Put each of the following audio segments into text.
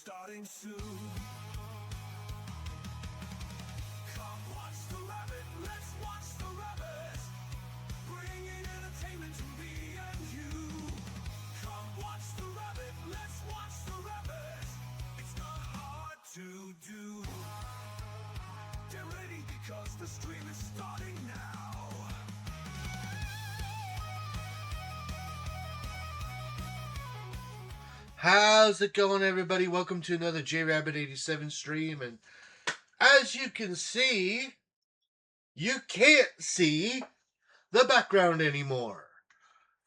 starting soon. Come watch the rabbit, let's watch the rabbit, bringing entertainment to me and you. Come watch the rabbit, let's watch the rabbit, it's not hard to do. Get ready because the stream is starting now. How's it going, everybody? Welcome to another JRabbit87 stream, and as you can see, you can't see the background anymore.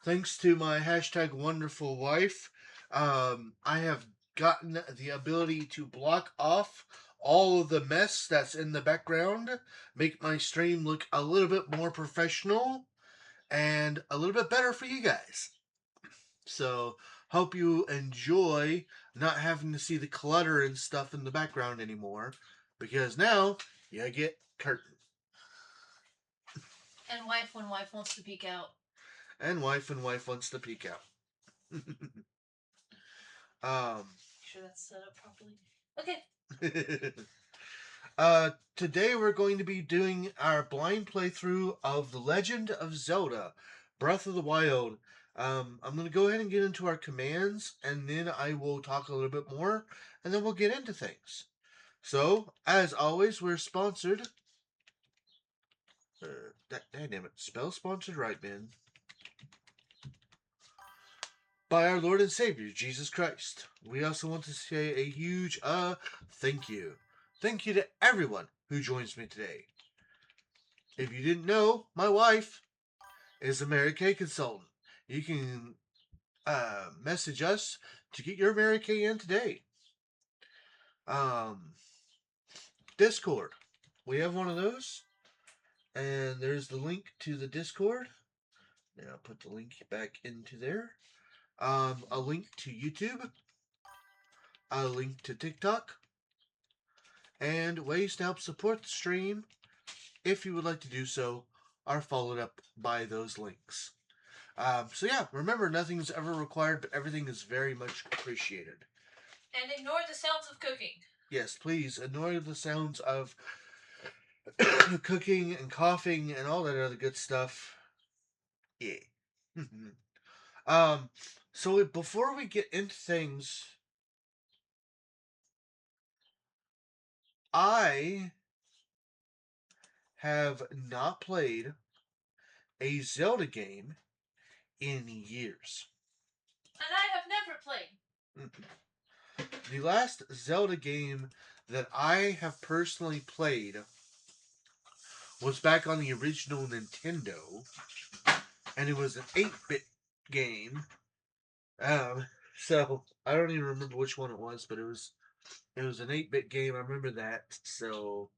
Thanks to my hashtag wonderful wife, I have gotten the ability to block off all of the mess that's in the background, make my stream look a little bit more professional, and a little bit better for you guys. So, hope you enjoy not having to see the clutter and stuff in the background anymore, because now you get curtain. And wife when wife wants to peek out. And wife wants to peek out. Sure that's set up properly. Okay. Today we're going to be doing our blind playthrough of The Legend of Zelda Breath of the Wild. I'm going to go ahead and get into our commands, and then I will talk a little bit more, and then we'll get into things. So, as always, we're sponsored. Damn it. Spell sponsored right, man. By our Lord and Savior, Jesus Christ. We also want to say a huge thank you. Thank you to everyone who joins me today. If you didn't know, my wife is a Mary Kay consultant. You can message us to get your Mary Kay in today. Discord. We have one of those. And there's the link to the Discord. Now I'll put the link back into there. A link to YouTube. A link to TikTok. And ways to help support the stream, if you would like to do so, are followed up by those links. So yeah, remember, nothing's ever required, but everything is very much appreciated. And ignore the sounds of cooking. Yes, please ignore the sounds of cooking and coughing and all that other good stuff. Yeah. So before we get into things, I have not played a Zelda game in years. And I have never played. The last Zelda game that I have personally played was back on the original Nintendo, and it was an 8-bit game. So I don't even remember which one it was, but it was an 8-bit game. I remember that. So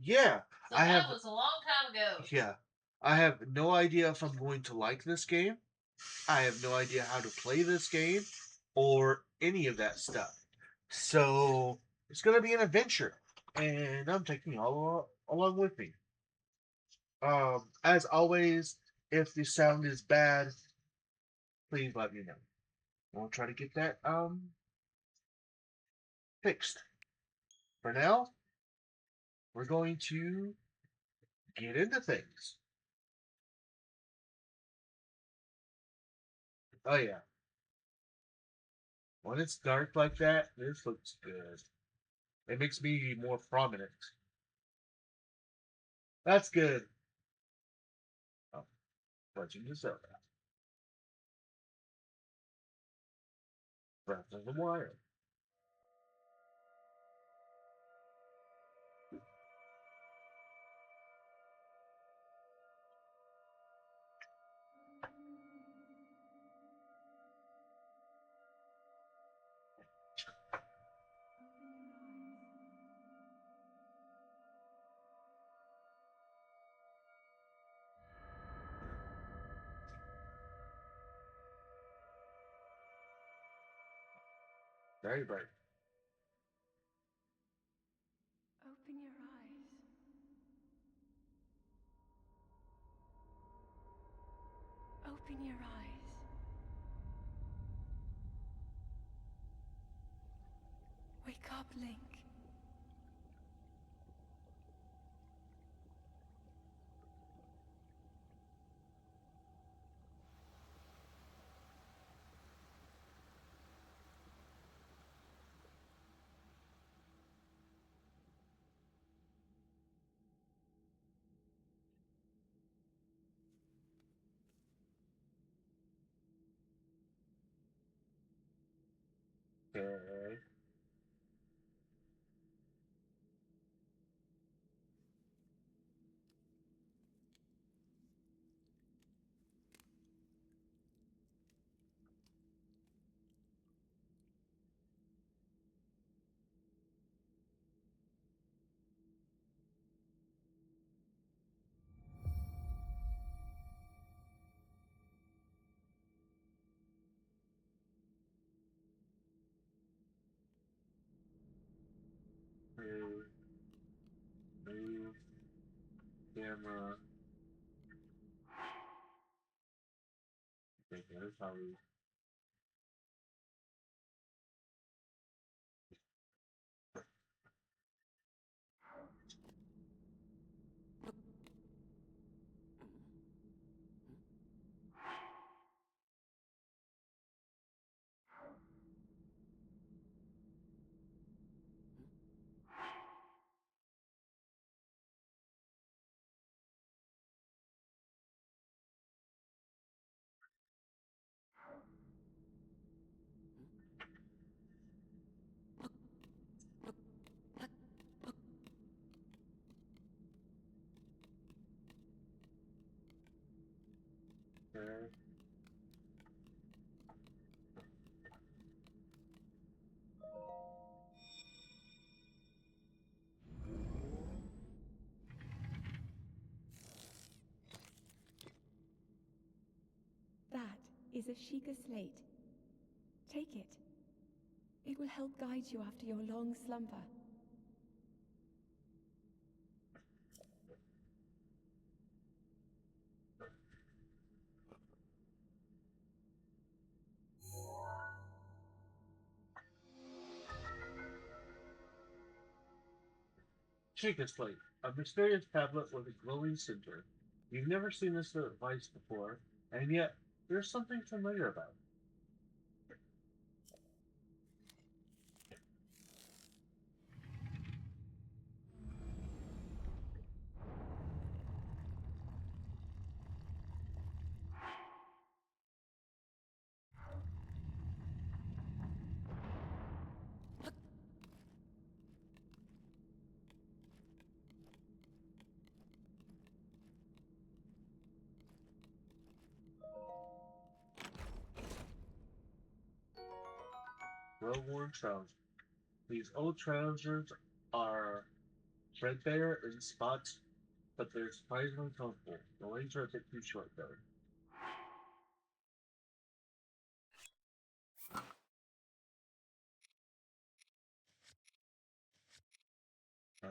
yeah, So that was a long time ago. Yeah, I have no idea if I'm going to like this game. I have no idea how to play this game or any of that stuff. So it's going to be an adventure, and I'm taking you all along with me. As always, if the sound is bad, please let me know. We'll try to get that fixed. For now, we're going to get into things. Oh yeah. When it's dark like that, this looks good. It makes me more prominent. That's good. Oh, Legend of Zelda. Breath of the Wild. Very bright. Open your eyes. Open your eyes. Link. Okay. Move, move, camera. Okay, there's how we. Okay. That is a Sheikah slate. Take it. It will help guide you after your long slumber. Sheikah Slate, a mysterious tablet with a glowing center. You've never seen this device before, and yet there's something familiar about it. Well-worn trousers. These old trousers are threadbare in spots, but they're surprisingly comfortable. The legs are a bit too short, though. Uh,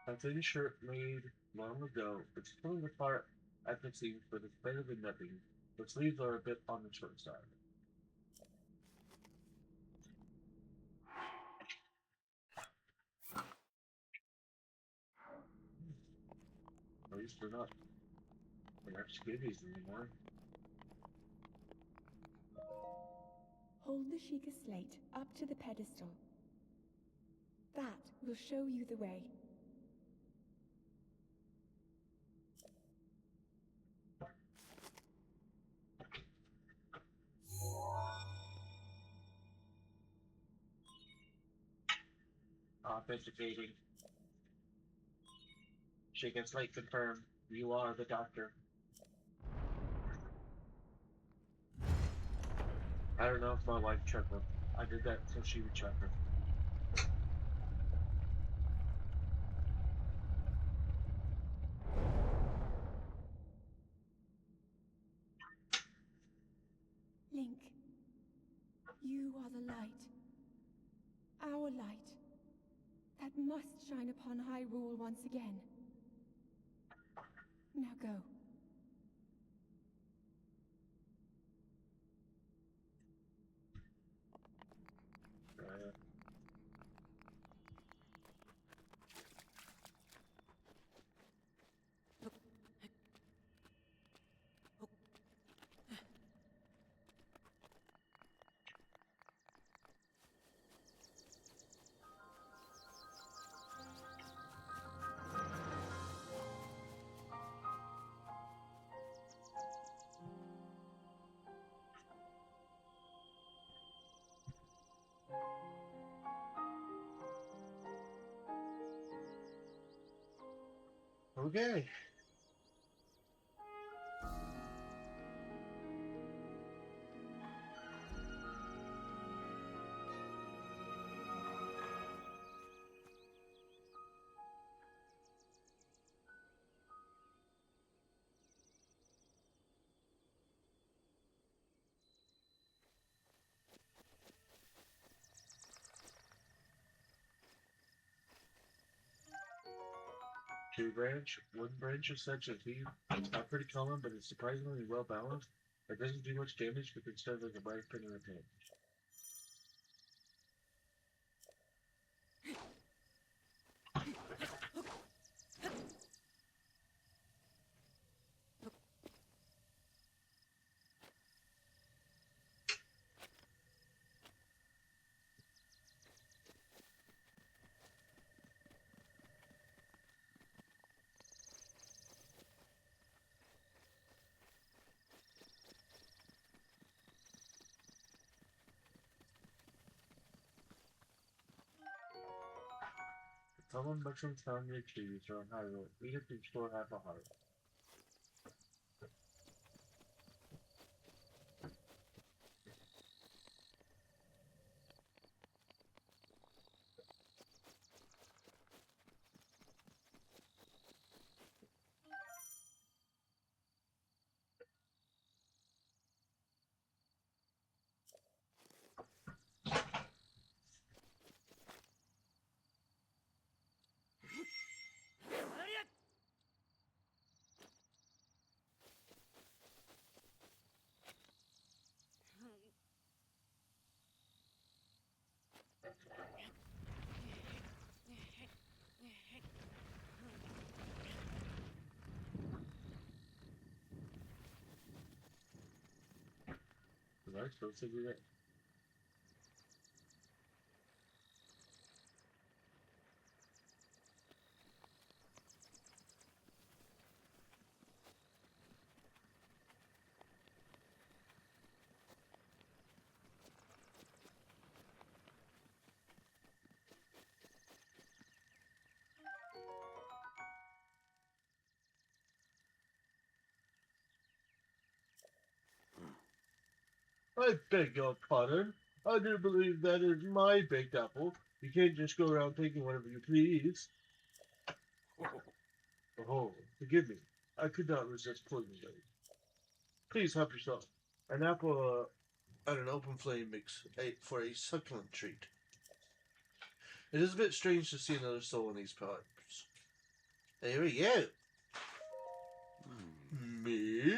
a thin shirt made long ago. It's pulling apart at the seams, but it's better than nothing. The sleeves are a bit on the short side. At least they're not skivvies anymore. Hold the Sheikah slate up to the pedestal. That will show you the way. Authenticating. Sheikah Slate confirmed. You are the doctor. I don't know if my wife chuckled. I did that so she would chuckle. Link, You are the light. Our light. That must shine upon Hyrule once again. Now go. Okay. Tree branch, one branch of such as these. It's not pretty common, but it's surprisingly well balanced. It doesn't do much damage, but can serve as a bright pin in a paint. Common mushrooms found near trees are on Hyrule. Eat it to restore half a heart. Was I supposed to do that? I beg your pardon. I do believe that is my baked apple. You can't just go around taking whatever you please. Oh, forgive me. I could not resist pulling you. Please help yourself. An apple and an open flame makes for a succulent treat. It is a bit strange to see another soul in these parts. There we go. Me?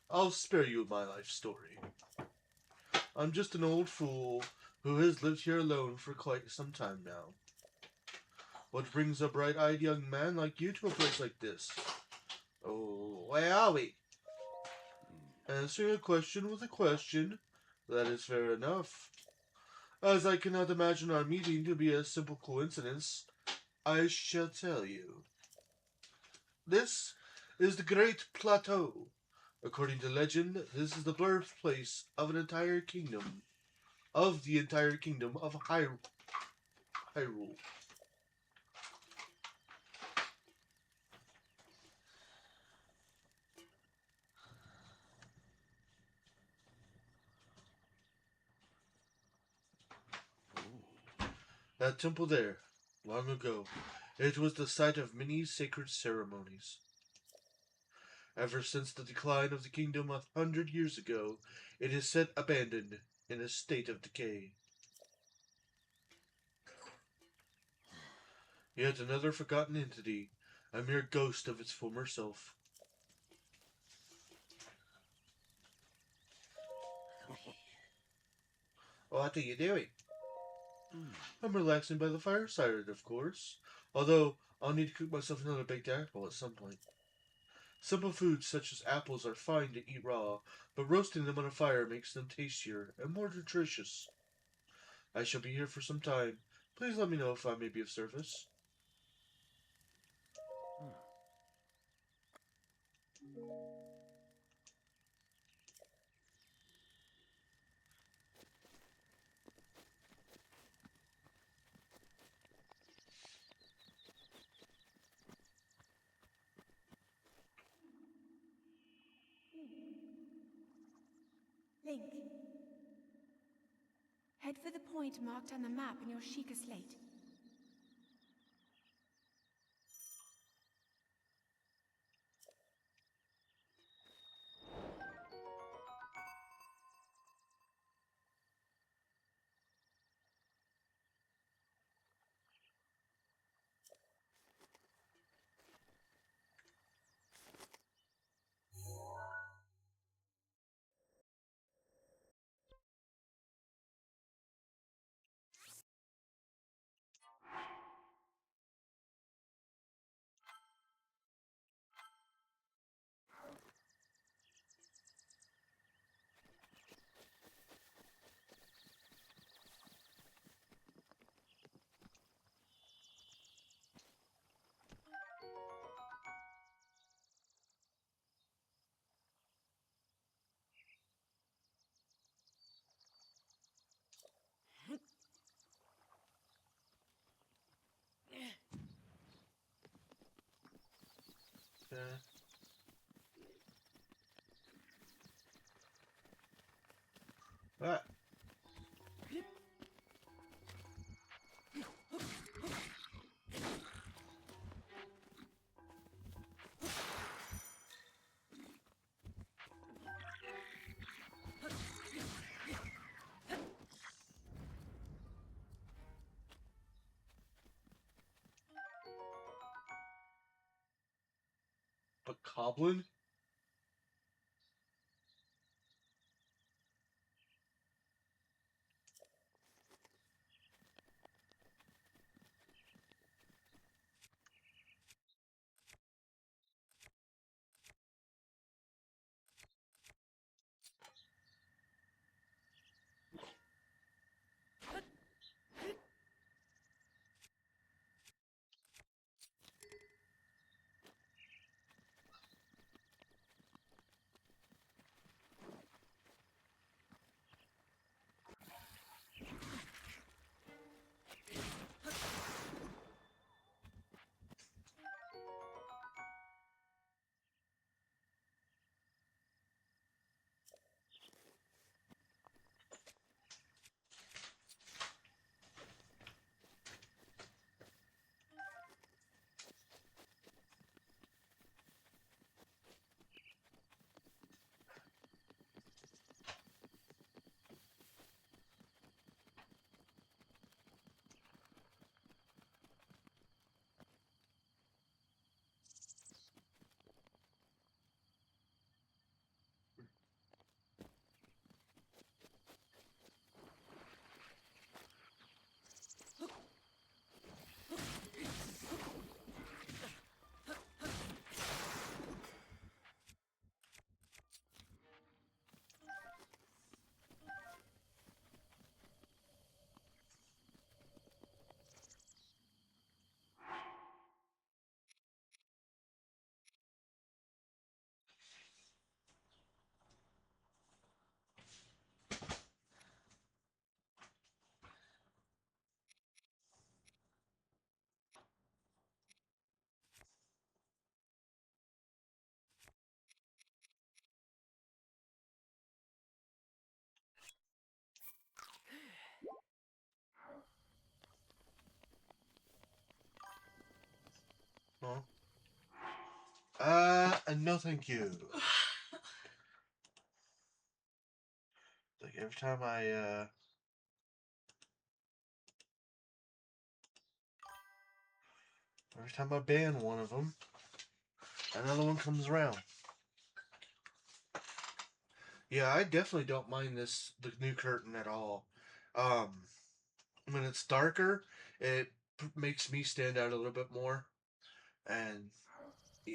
I'll spare you my life story. I'm just an old fool who has lived here alone for quite some time now. What brings a bright-eyed young man like you to a place like this? Oh, where are we? Answering a question with a question. That is fair enough. As I cannot imagine our meeting to be a simple coincidence, I shall tell you. This is the Great Plateau. According to legend, this is the birthplace of an entire kingdom. Of the entire kingdom of Hyrule. That temple there, long ago, it was the site of many sacred ceremonies. Ever since the decline of the kingdom 100 years ago, it is set abandoned, in a state of decay. Yet another forgotten entity, a mere ghost of its former self. What are you doing? I'm relaxing by the fireside, of course. Although, I'll need to cook myself another baked apple at some point. Simple foods such as apples are fine to eat raw, but roasting them on a fire makes them tastier and more nutritious. I shall be here for some time. Please let me know if I may be of service. Link. Head for the point marked on the map in your Sheikah slate. Yeah. Ah. But Coblin? No. No thank you. Like every time I ban one of them, another one comes around. Yeah, I definitely don't mind the new curtain at all. When it's darker, it makes me stand out a little bit more, and yeah.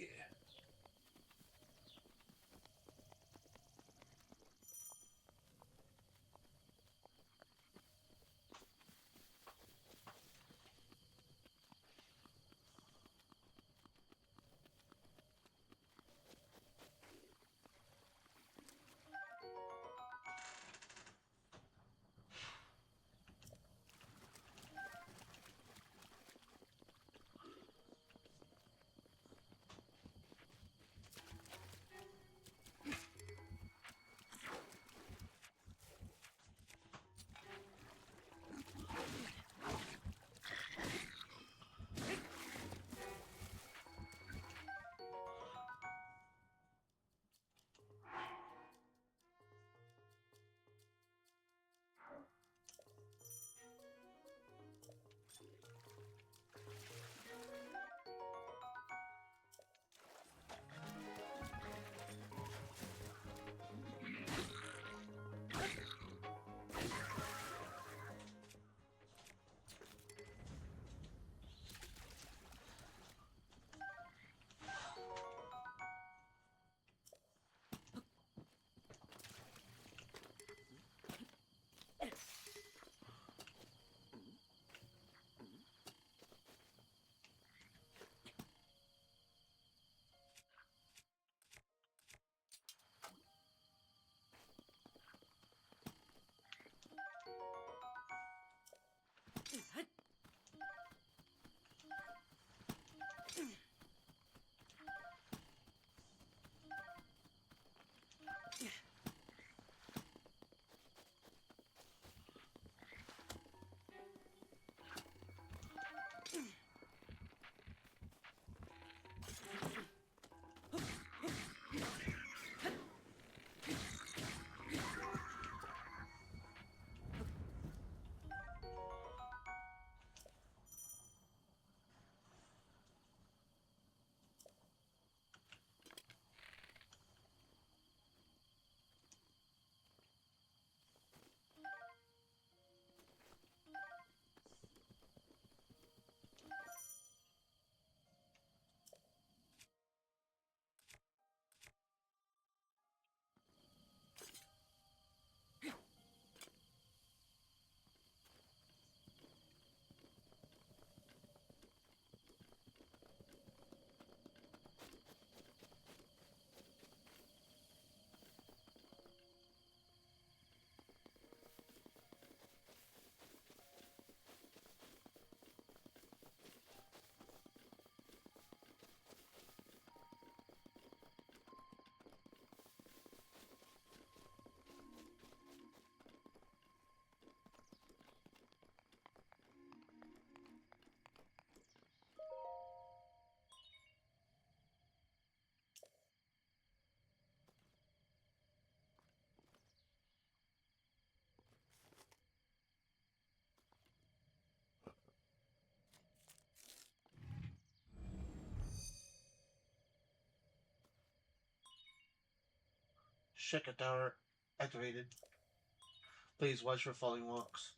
Sheka Tower activated. Please watch for falling walks.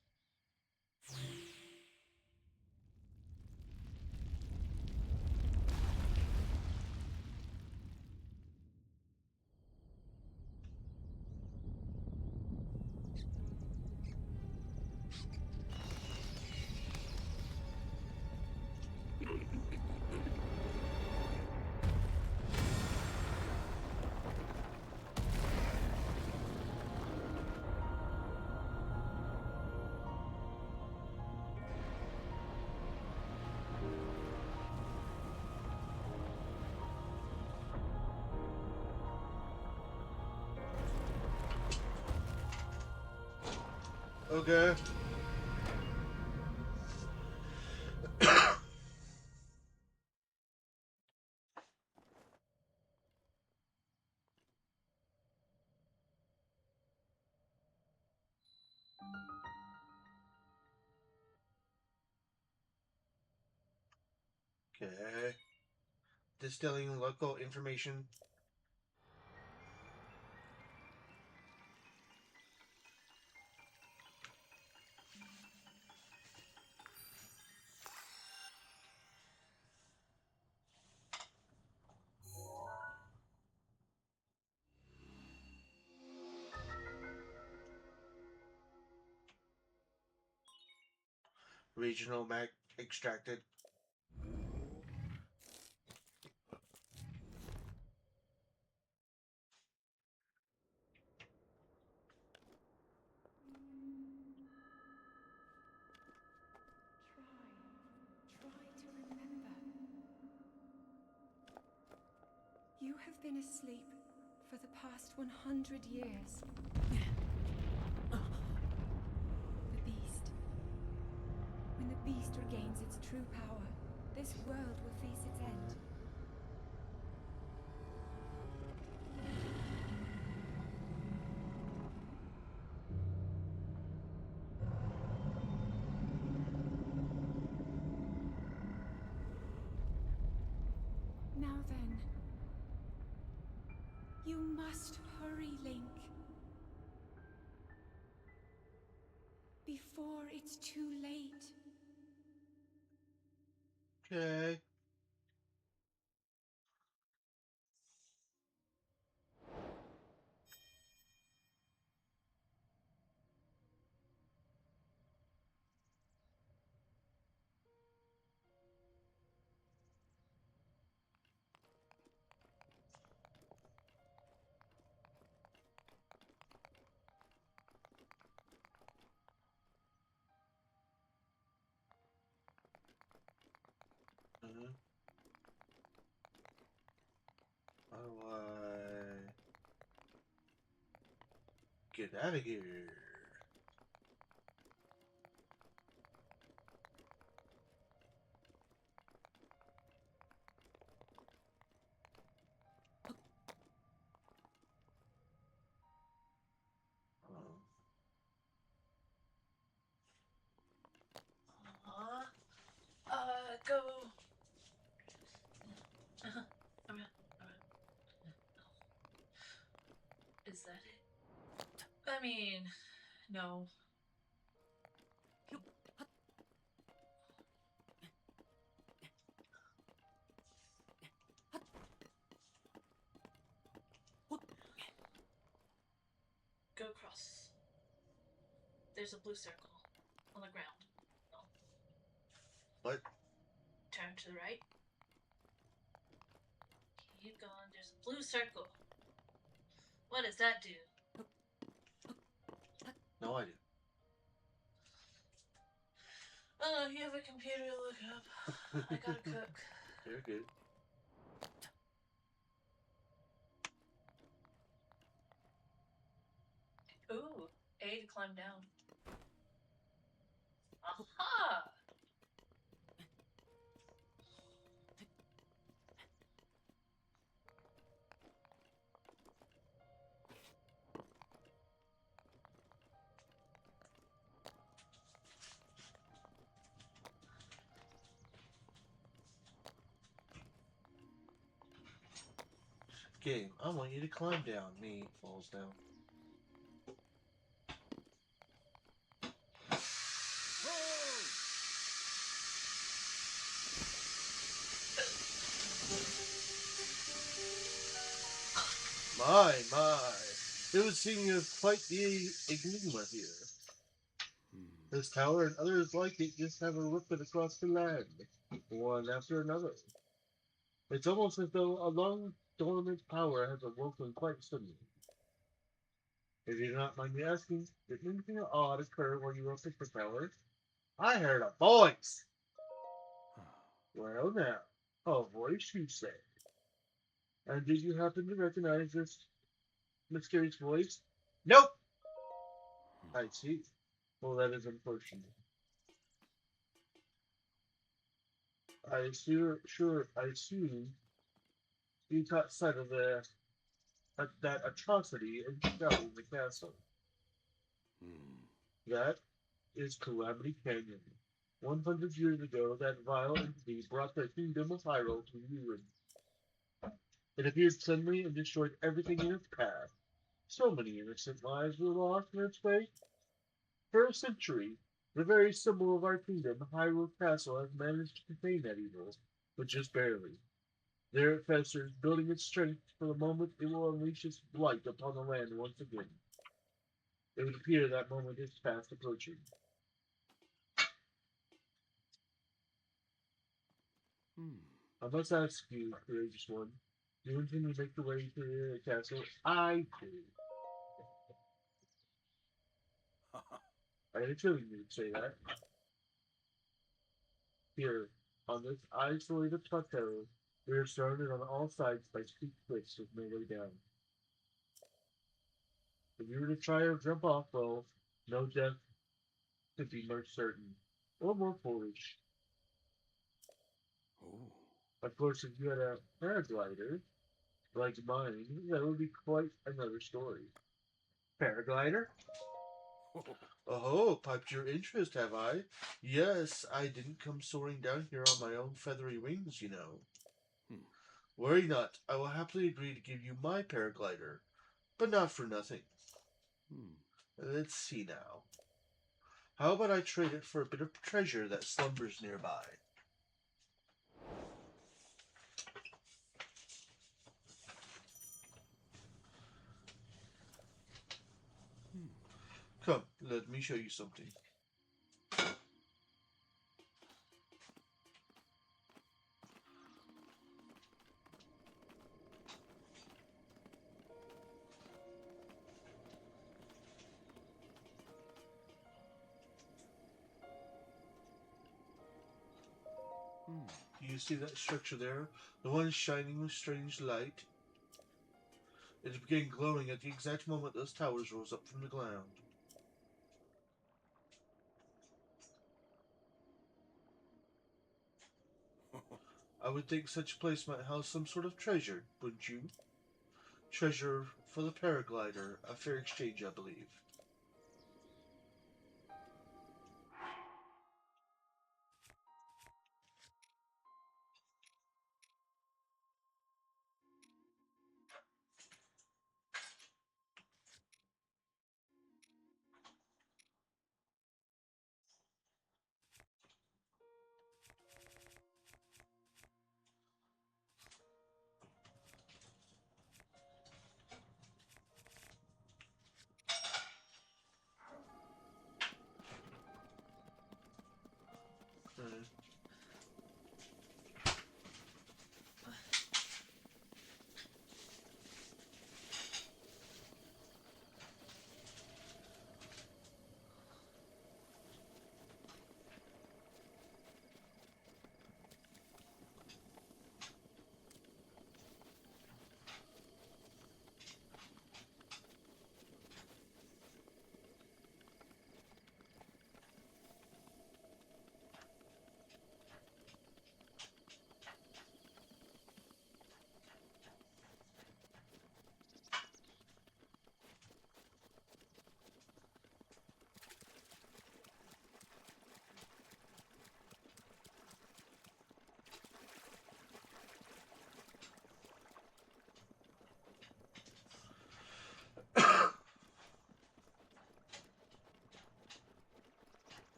Okay. Okay. Distilling local information. Regional mag extracted. Try to remember. You have been asleep for the past 100 years. The beast. When the beast regains its true power, this world will face its end. Now then, you must hurry, Link. Before it's too late. Okay. Mhm. How do I get out of here? Go. Around. Is that it? I mean, no. Go across. There's a blue circle on the ground. Oh. What? Turn to the right. Keep going. There's a blue circle. What does that do? No idea. Oh, you have a computer to look up. I gotta cook. Very good. Ooh, A to climb down. Aha! Game, I want you to climb down. Me falls down. My. It would seem you have quite the enigma here. This tower and others like it just have erupted across the land, one after another. It's almost as though a long dormant power has awoken quite suddenly. If you do not mind me asking, did anything odd occur while you were up at the tower? I heard a voice! Well now, a voice you say. And did you happen to recognize this mysterious voice? Nope! I see. Well, that is unfortunate. I assume you caught sight of that atrocity and fell in the castle. That is Calamity Canyon. 100 years ago, that vile entity brought the kingdom of Hyrule to ruin. It appeared suddenly and destroyed everything in its path. So many innocent lives were lost in its wake. For a century, the very symbol of our kingdom, Hyrule Castle, has managed to contain that evil, but just barely. There it festers, building its strength for the moment it will unleash its blight upon the land once again. It would appear that moment is fast approaching. I must ask you, courageous one, do you intend to make your way to the castle? I do. I had a feeling you'd say that. Here, on this isolated plateau, we are surrounded on all sides by steep cliffs with no way down. If you were to try or jump off, well, no death could be more certain, or more foolish. Of course, if you had a paraglider, like mine, that would be quite another story. Paraglider? Oh, piped your interest, have I? Yes, I didn't come soaring down here on my own feathery wings, you know. Worry not, I will happily agree to give you my paraglider, but not for nothing. Let's see now. How about I trade it for a bit of treasure that slumbers nearby? Come, let me show you something. Do you see that structure there? The one shining with strange light? It began glowing at the exact moment those towers rose up from the ground. I would think such a place might house some sort of treasure, wouldn't you? Treasure for the paraglider, a fair exchange, I believe. Uh,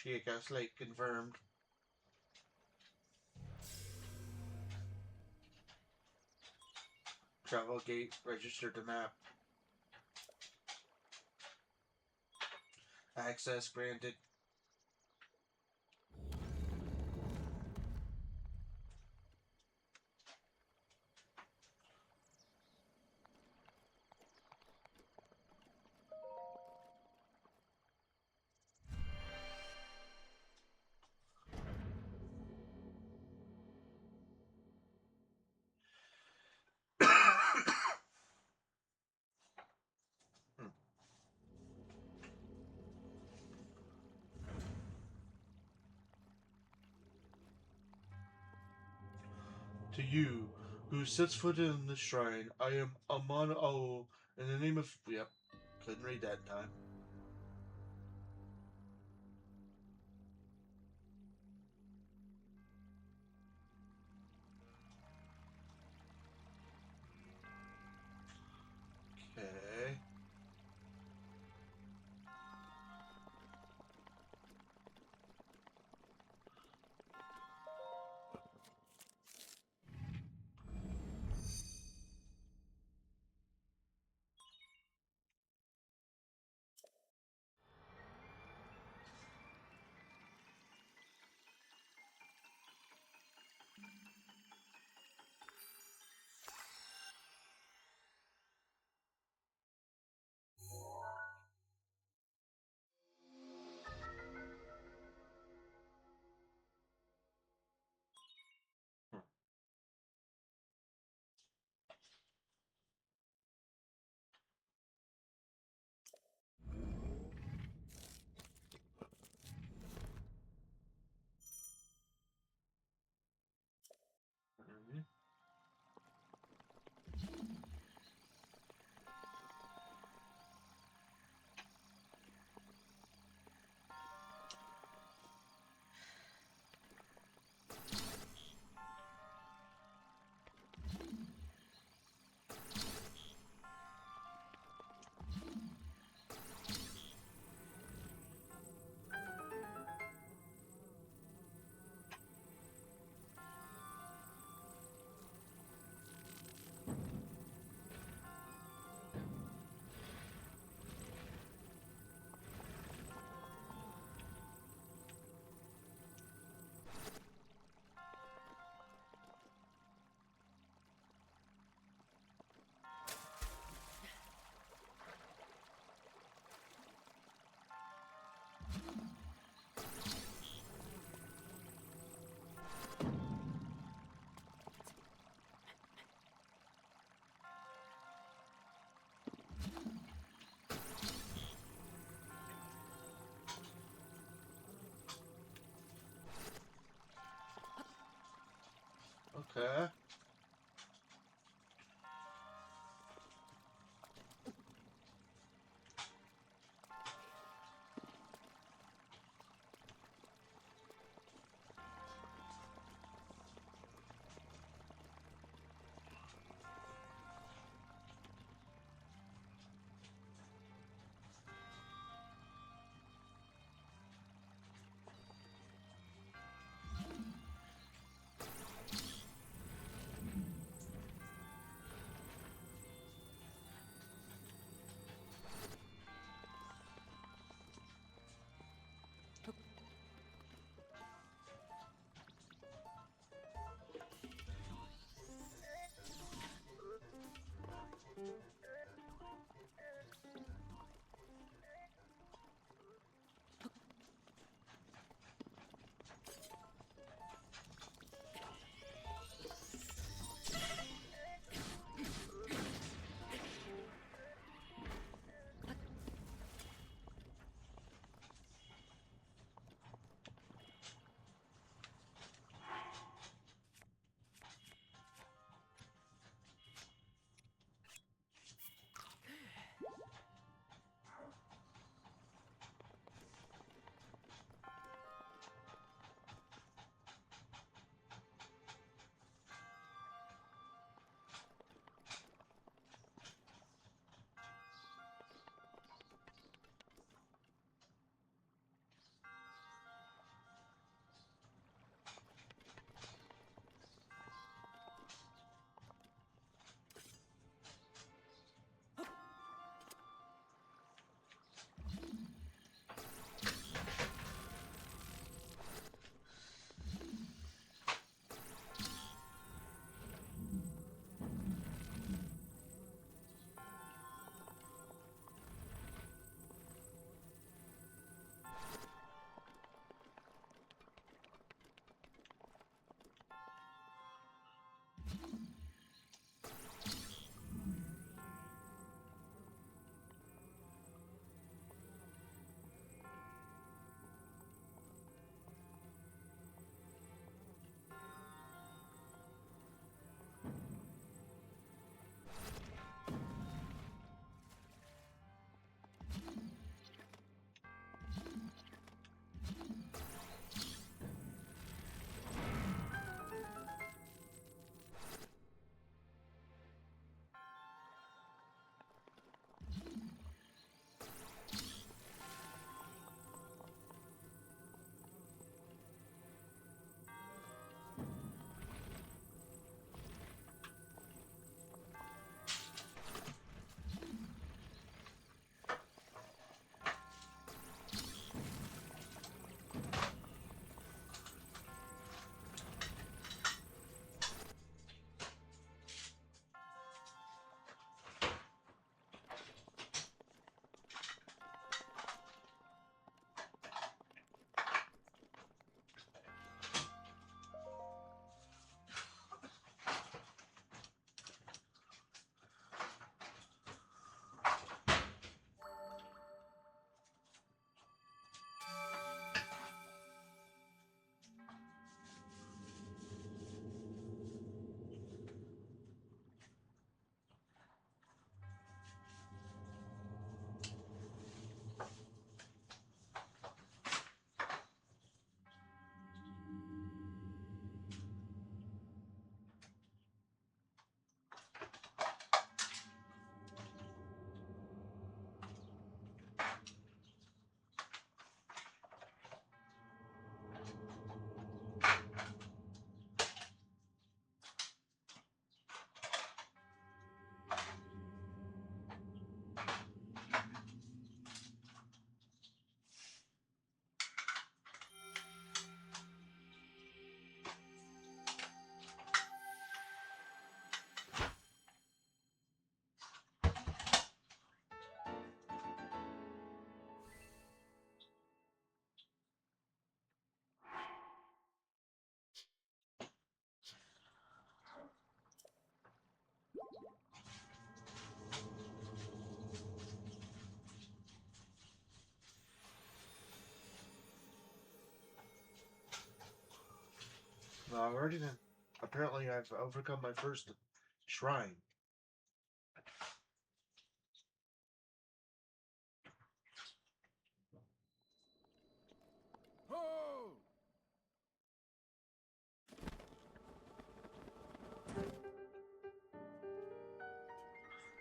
Sheikah Lake confirmed. Travel gate registered to map. Access granted. To you, who sets foot in the shrine, I am Amon Ao, in the name of... Yep, couldn't read that in time. Okay. Mhm. Okay. Alrighty then. Apparently I've overcome my first shrine. Ho!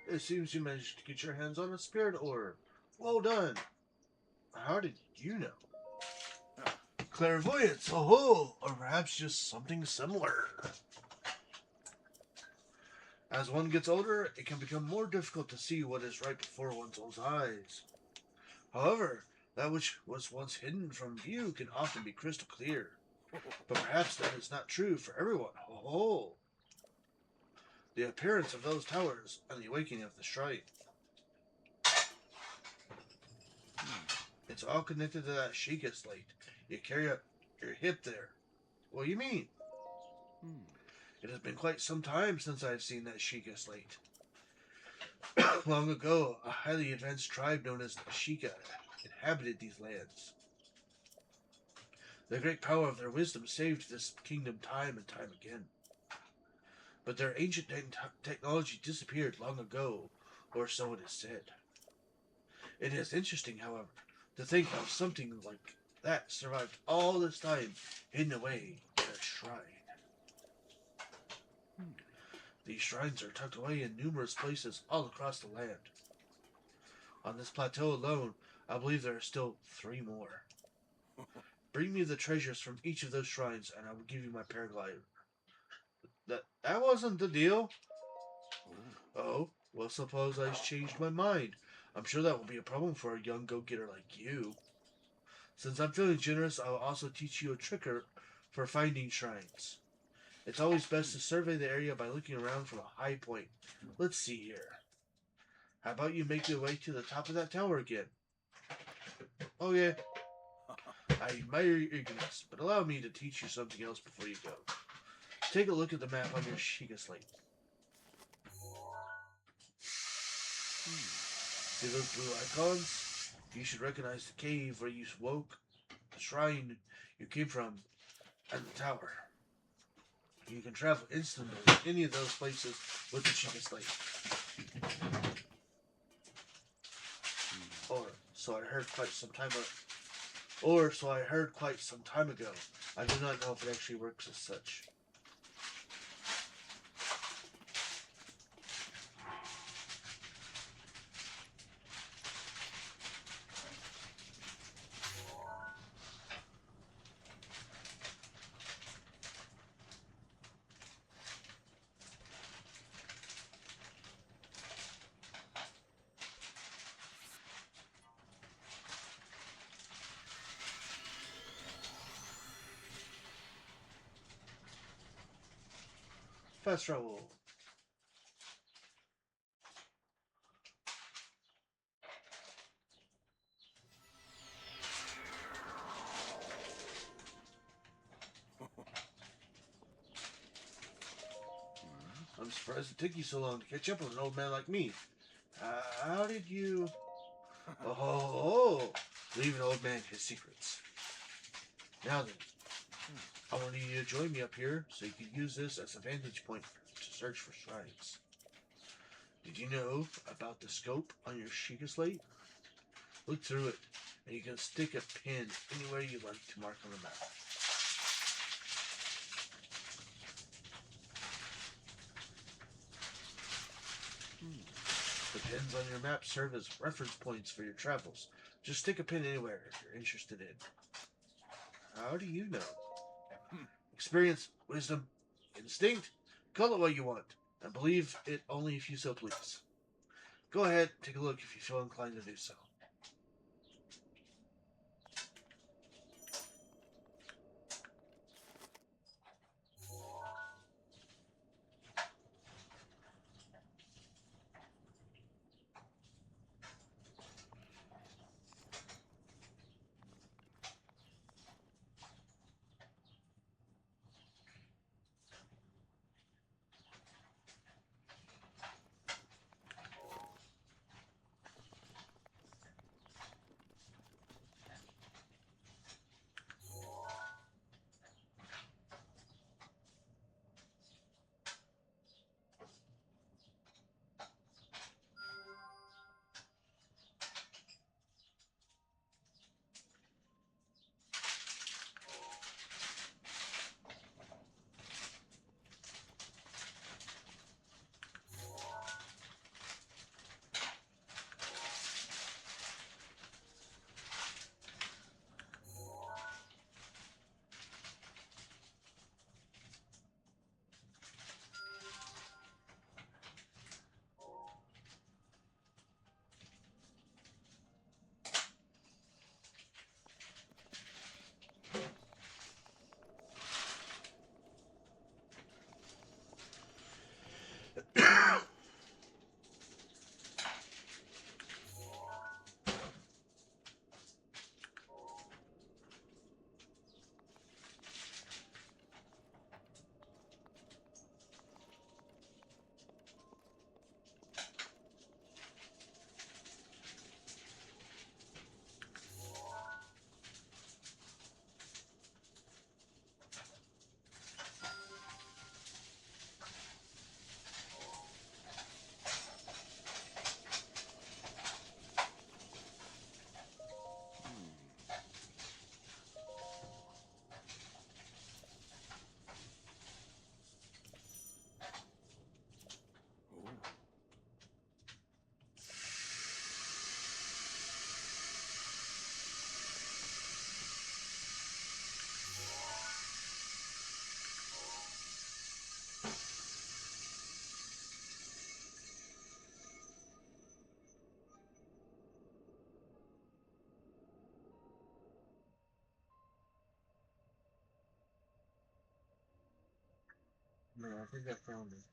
It seems you managed to get your hands on a spirit orb. Well done. How did you know? Clairvoyance, oh, or perhaps just something similar. As one gets older, it can become more difficult to see what is right before one's own eyes. However, that which was once hidden from view can often be crystal clear. But perhaps that is not true for everyone. Oh, the appearance of those towers and the awakening of the shrine. It's all connected to that Sheikah slate you carry up your hip there. What do you mean? It has been quite some time since I've seen that Sheikah slate. Long ago, a highly advanced tribe known as the Sheikah inhabited these lands. The great power of their wisdom saved this kingdom time and time again. But their ancient technology disappeared long ago, or so it is said. It is interesting, however, to think how something like that survived all this time hidden away in a shrine. These shrines are tucked away in numerous places all across the land. On this plateau alone, I believe there are still 3 more. Bring me the treasures from each of those shrines, and I will give you my paraglider. That wasn't the deal. Oh, well, suppose I changed my mind. I'm sure that will be a problem for a young go-getter like you. Since I'm feeling generous, I will also teach you a trick for finding shrines. It's always best to survey the area by looking around from a high point. Let's see here. How about you make your way to the top of that tower again? Okay. I admire your eagerness, but allow me to teach you something else before you go. Take a look at the map on your Sheikah slate. See those blue icons? You should recognize the cave where you woke, the shrine you came from, and the tower. You can travel instantly to any of those places with the Sheikah slate. Or so I heard quite some time ago. I do not know if it actually works as such. Fast travel. I'm surprised it took you so long to catch up with an old man like me. How did you... Oh, leave an old man his secrets. Now then, I want you to join me up here so you can use this as a vantage point to search for shrines. Did you know about the scope on your Sheikah slate? Look through it, and you can stick a pin anywhere you like to mark on the map. The pins on your map serve as reference points for your travels. Just stick a pin anywhere if you're interested in. How do you know? Experience, wisdom, instinct, call it what you want, and believe it only if you so please. Go ahead, take a look if you feel inclined to do so. No, I think I found it.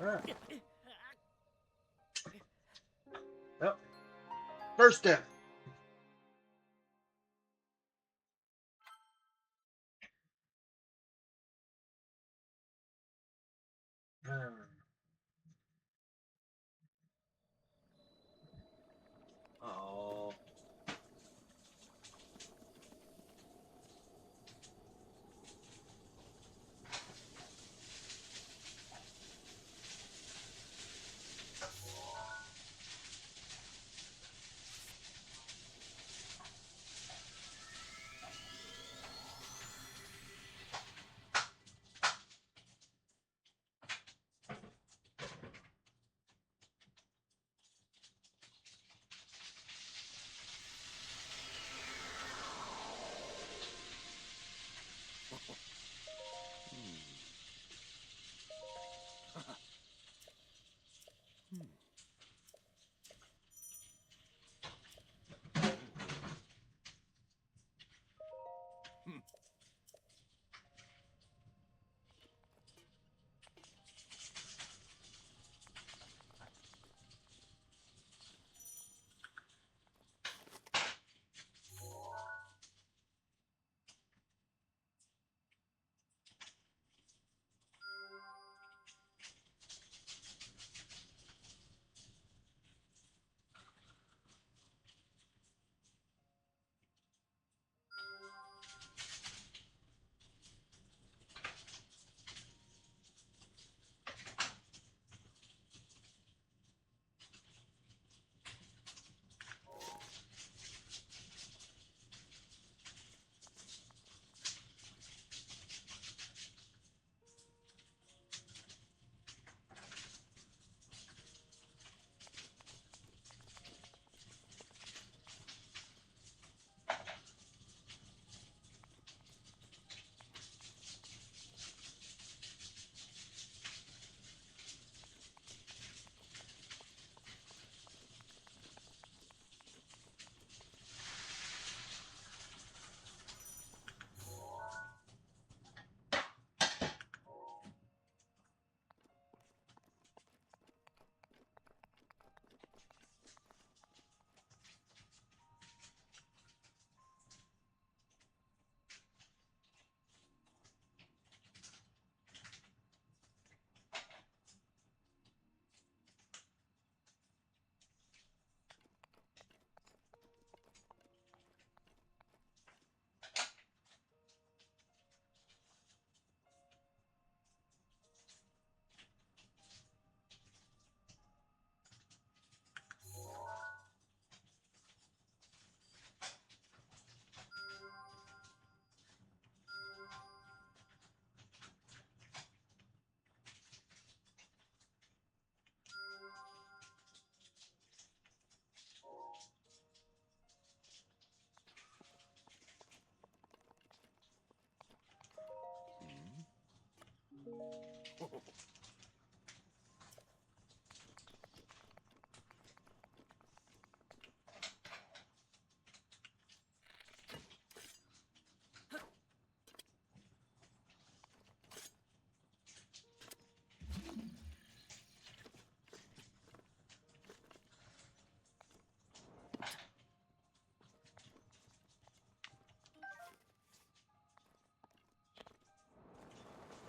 Ah. Yep. First step. Oh.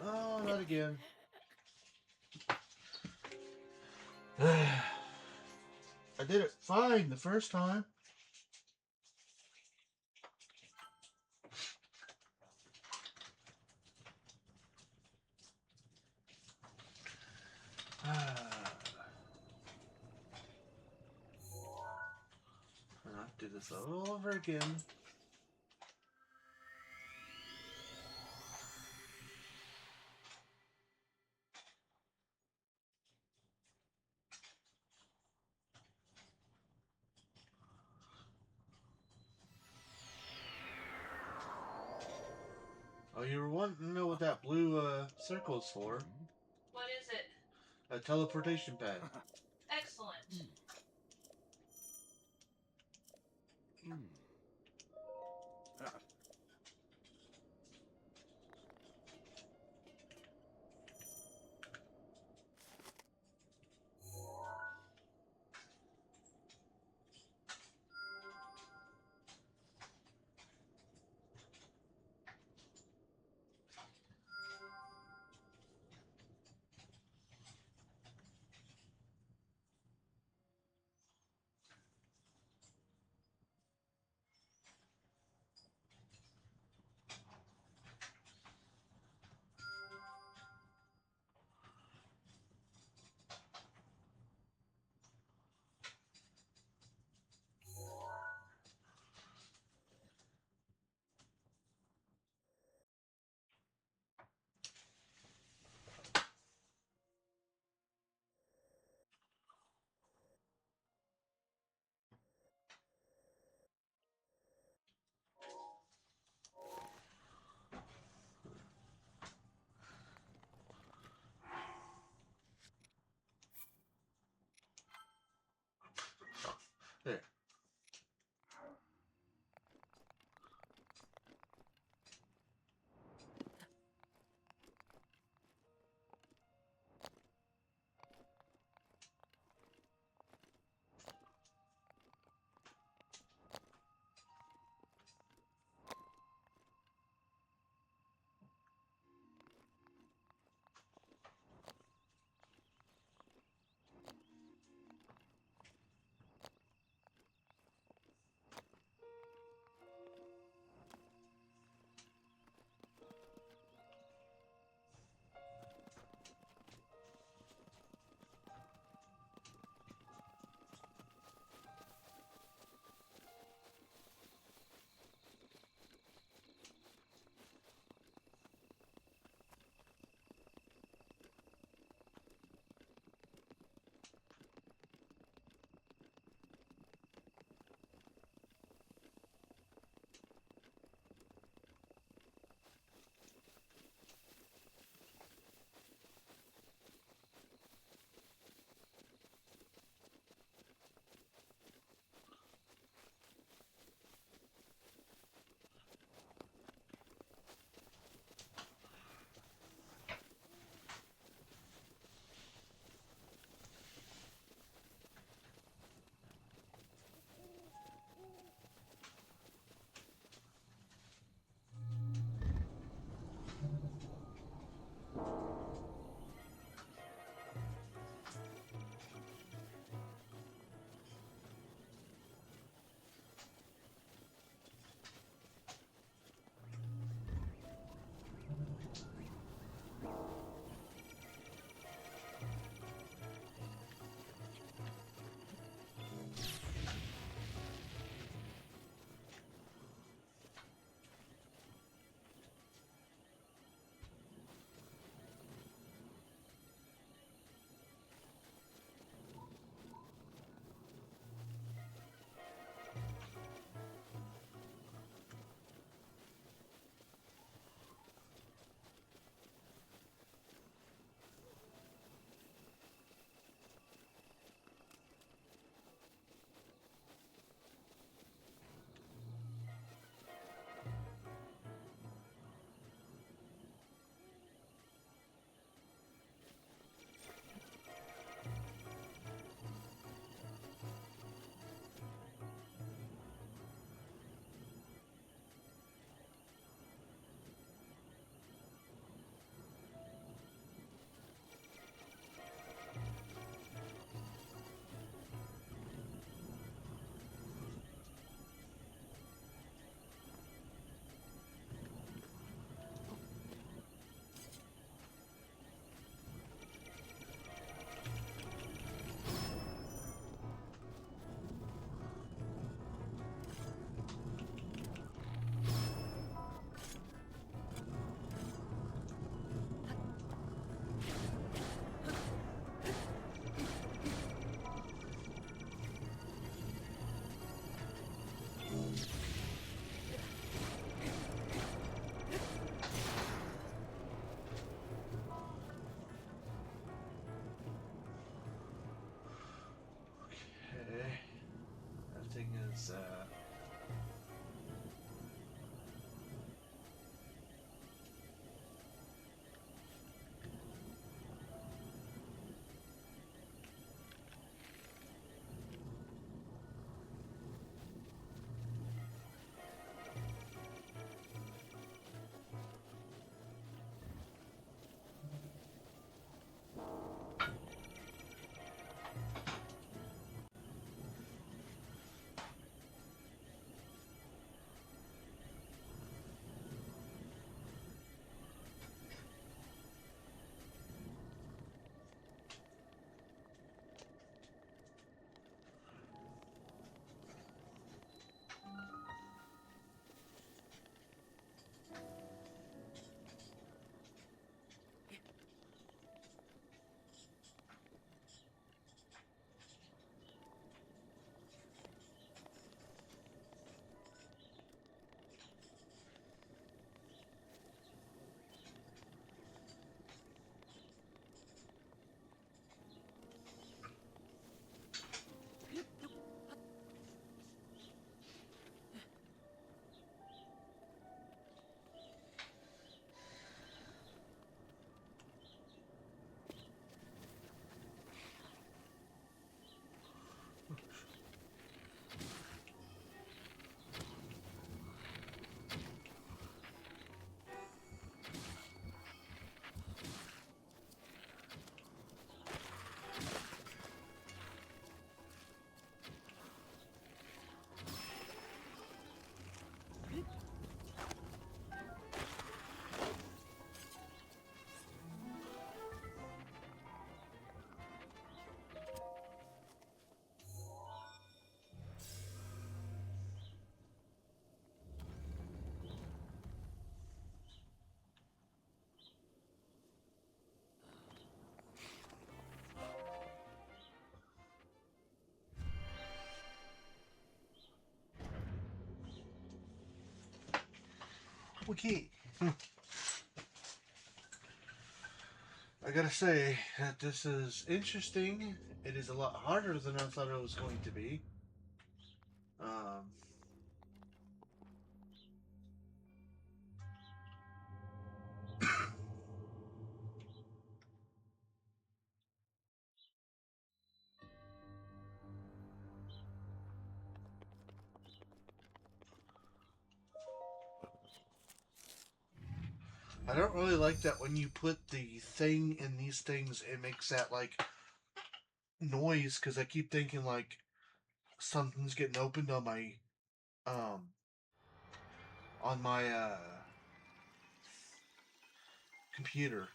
Oh, not again. I did it fine the first time. I'll do this all over again. Oh, you were wanting to know what that blue circle's for. What is it? A teleportation pad. Excellent. it's Okay. I gotta say that this is interesting. It is a lot harder than I thought it was going to be. Um, I don't really like that when you put the thing in these things, it makes that like noise because I keep thinking like something's getting opened um on my computer.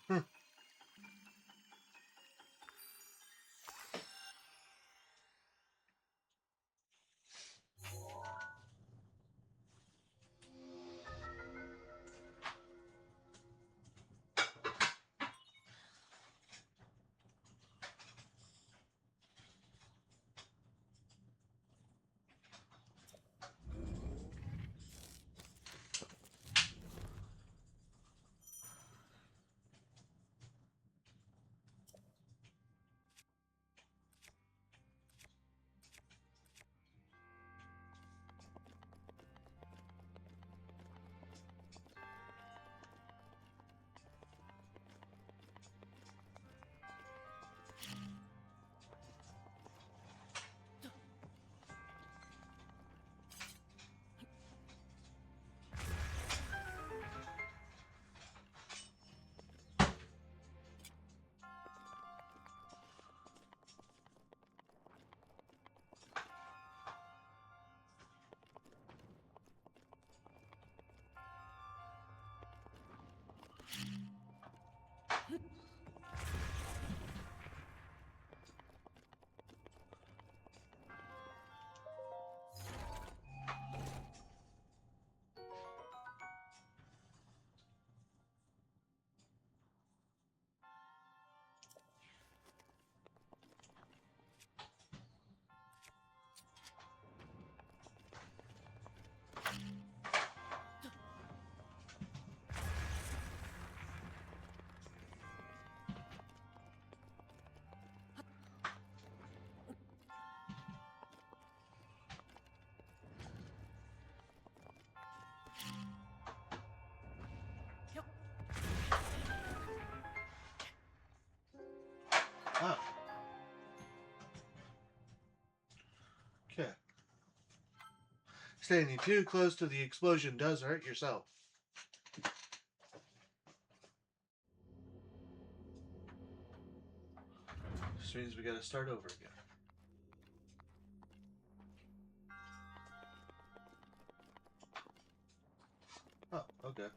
Ah. Okay. Standing too close to the explosion does hurt yourself. This means we gotta start over again. Oh, okay.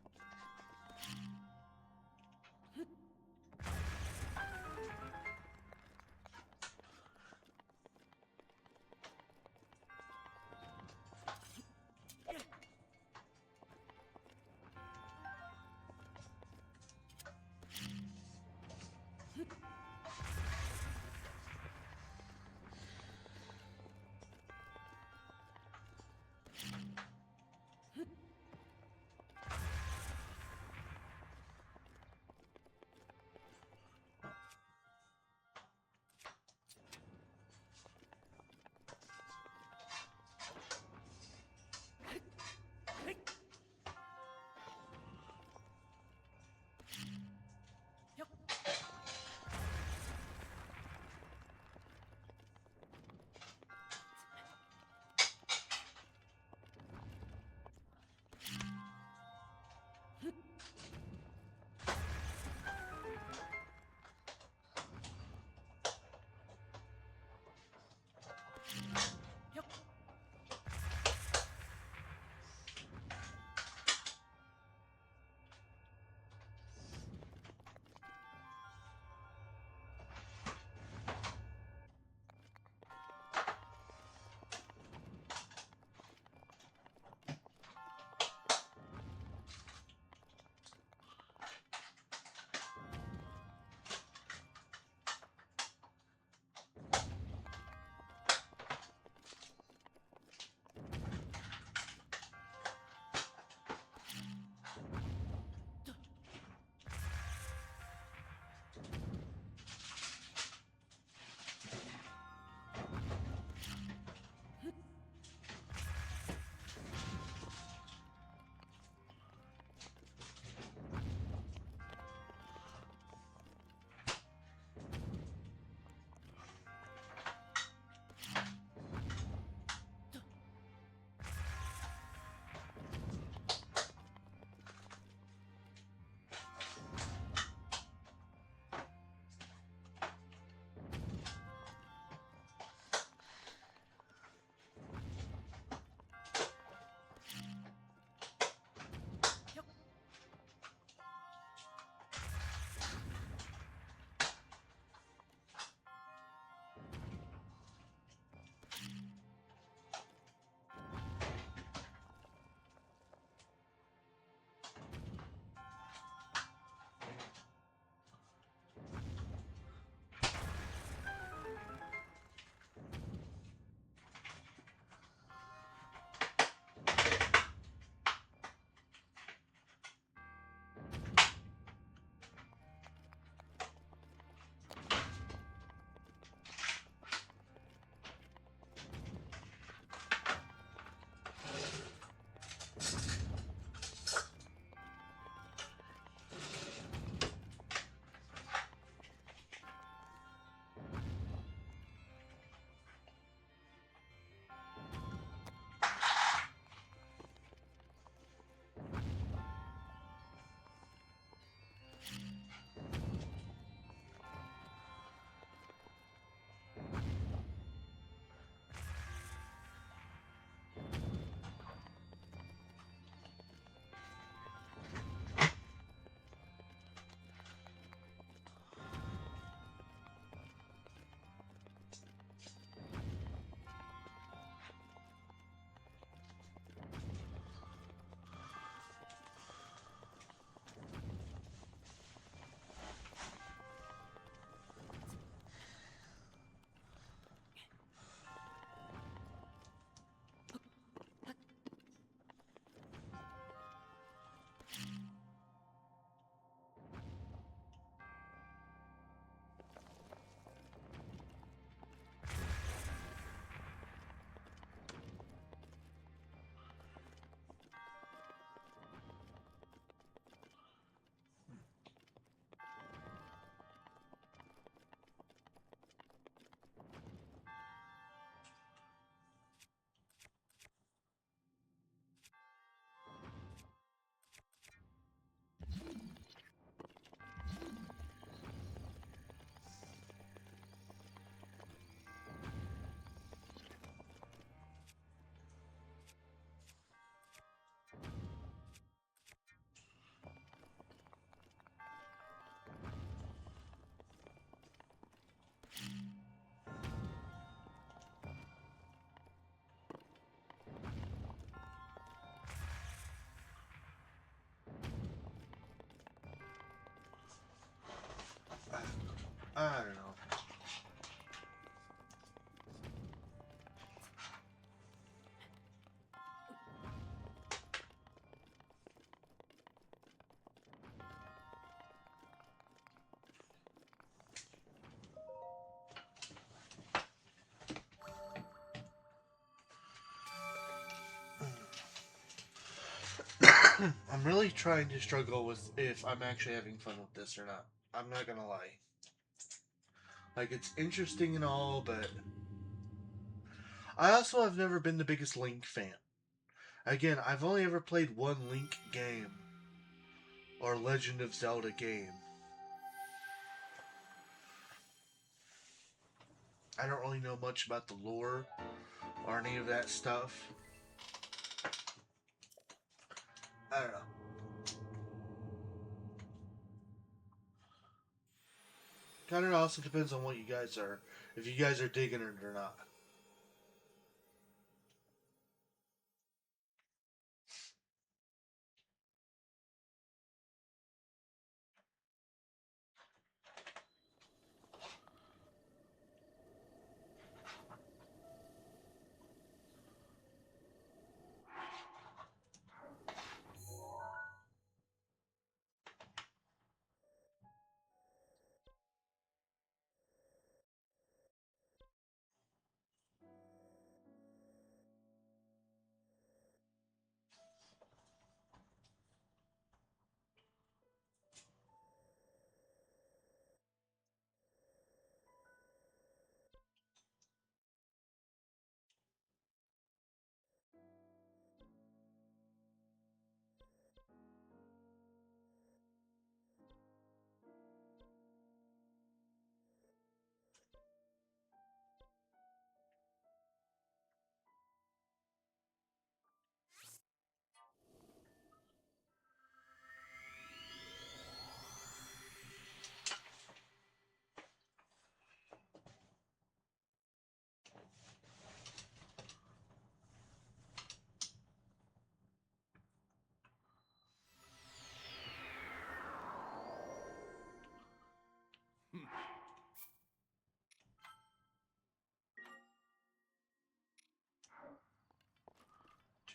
I don't know. I'm really trying to struggle with if I'm actually having fun with this or not. I'm not gonna lie. Like, it's interesting and all, but I also have never been the biggest Link fan. Again, I've only ever played one Link game, or Legend of Zelda game. I don't really know much about the lore or any of that stuff. I don't know. Kind of also depends on what you guys are, if you guys are digging it or not.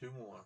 Two more.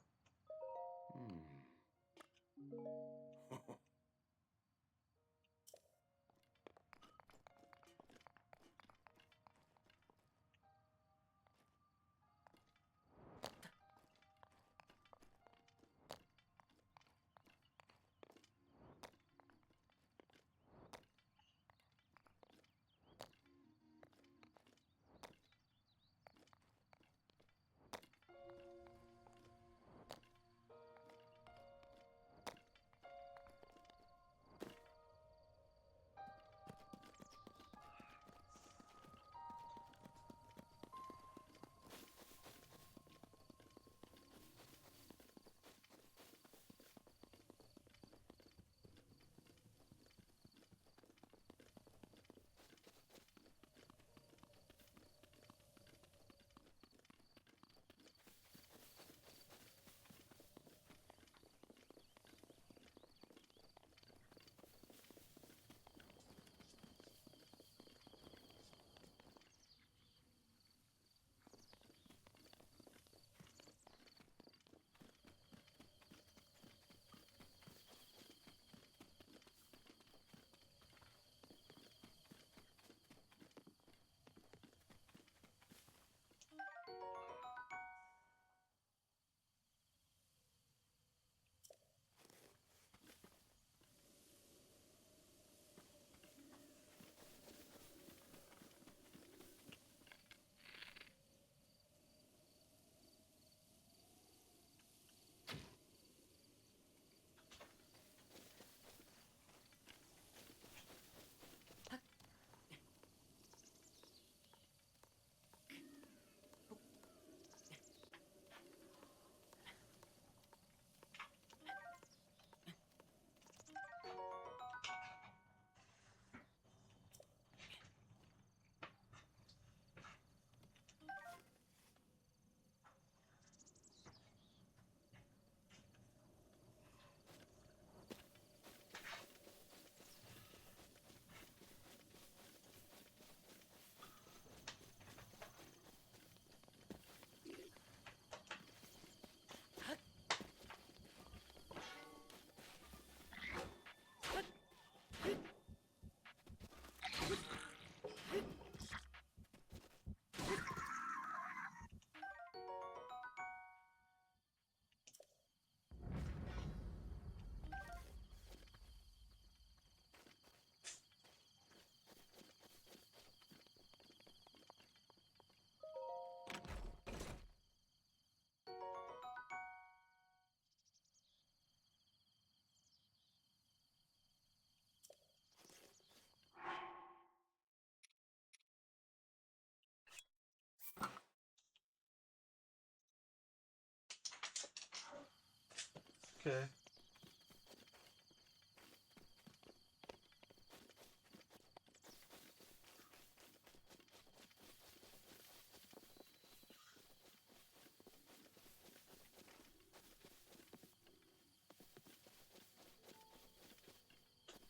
Okay.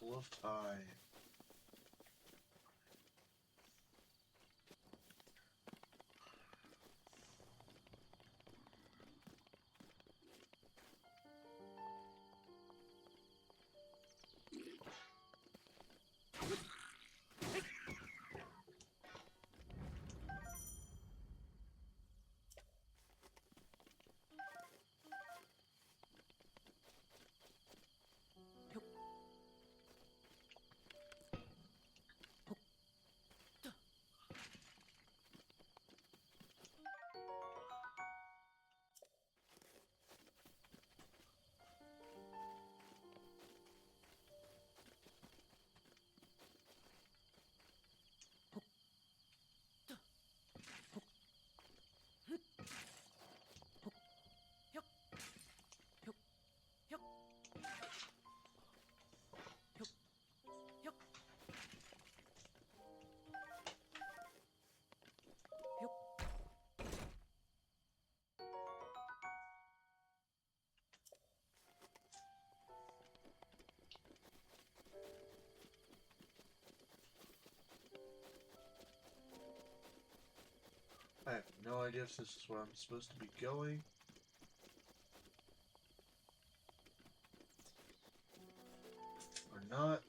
Bluff tie. I have no idea if this is where I'm supposed to be going. Or not.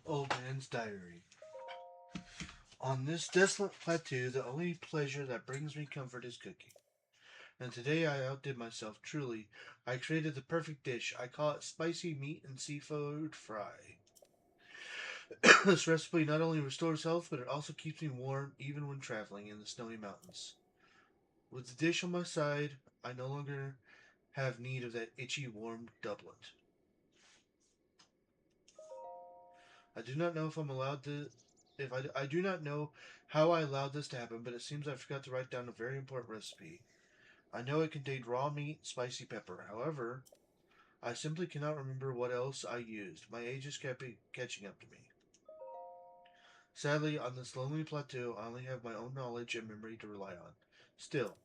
Old Man's Diary. On this desolate plateau, the only pleasure that brings me comfort is cooking. And today I outdid myself, truly. I created the perfect dish. I call it spicy meat and seafood fry. This recipe not only restores health, but it also keeps me warm even when traveling in the snowy mountains. With the dish on my side, I no longer have need of that itchy, warm doublet. I do not know if I'm allowed to. If I do not know how I allowed this to happen, but it seems I forgot to write down a very important recipe. I know it contained raw meat, spicy pepper. However, I simply cannot remember what else I used. My age is catching up to me. Sadly, on this lonely plateau, I only have my own knowledge and memory to rely on. Still,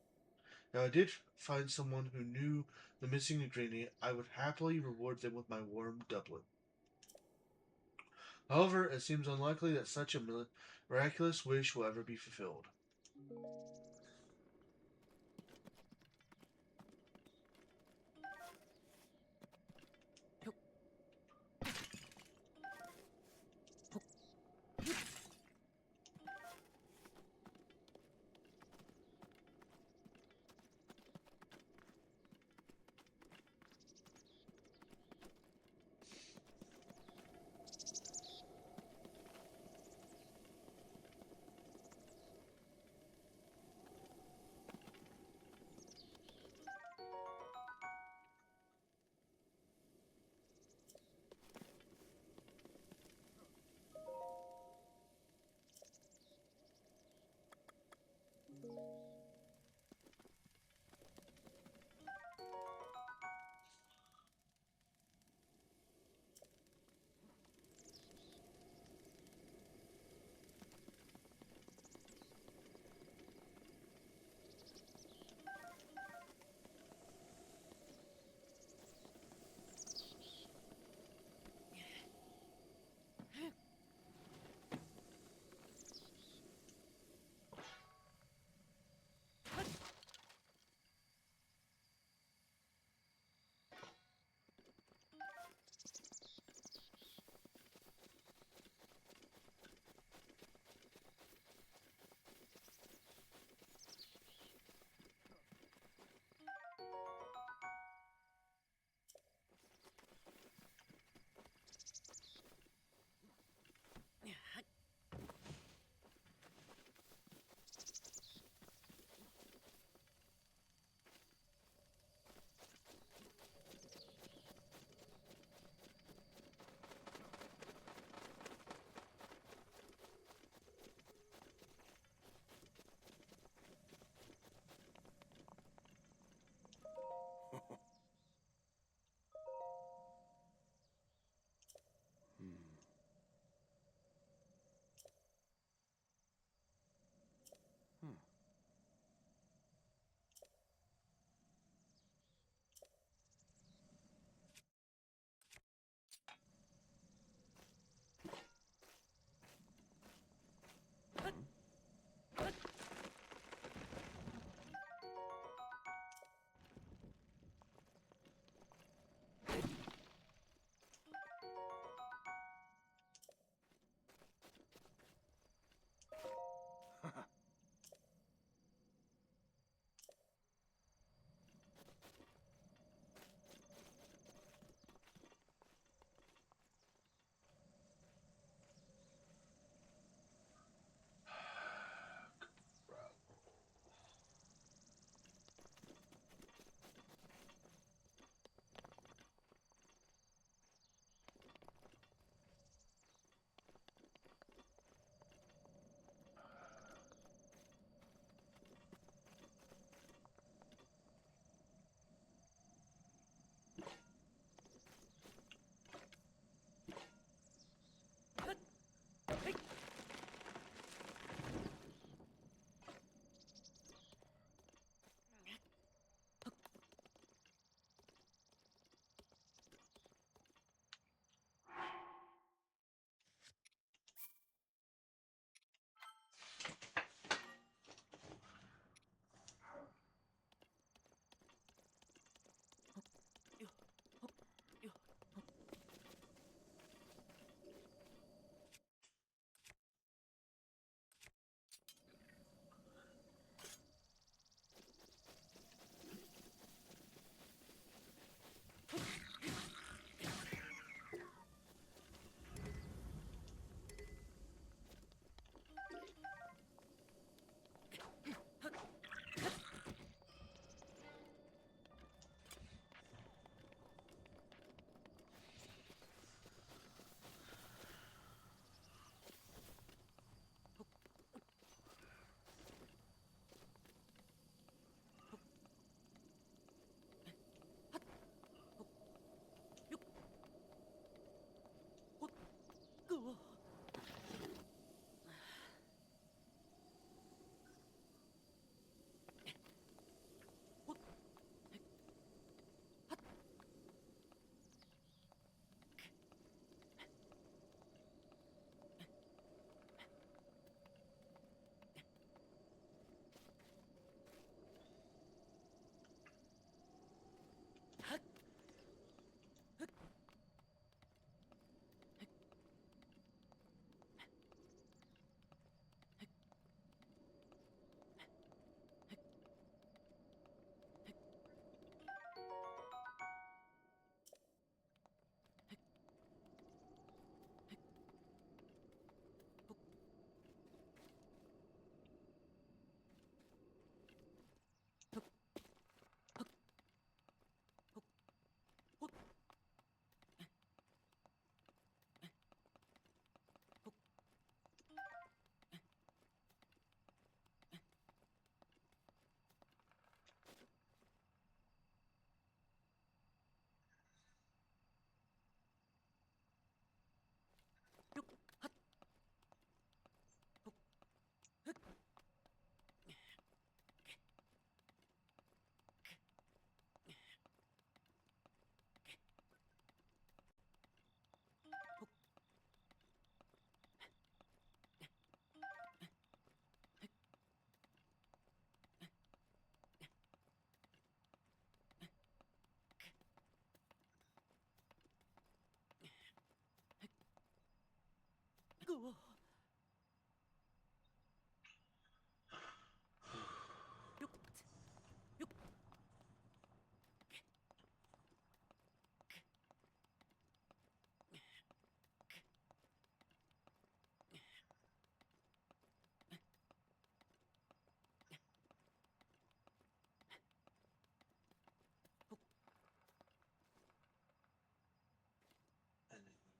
if I did find someone who knew the missing ingredient, I would happily reward them with my warm doublet. However, it seems unlikely that such a miraculous wish will ever be fulfilled.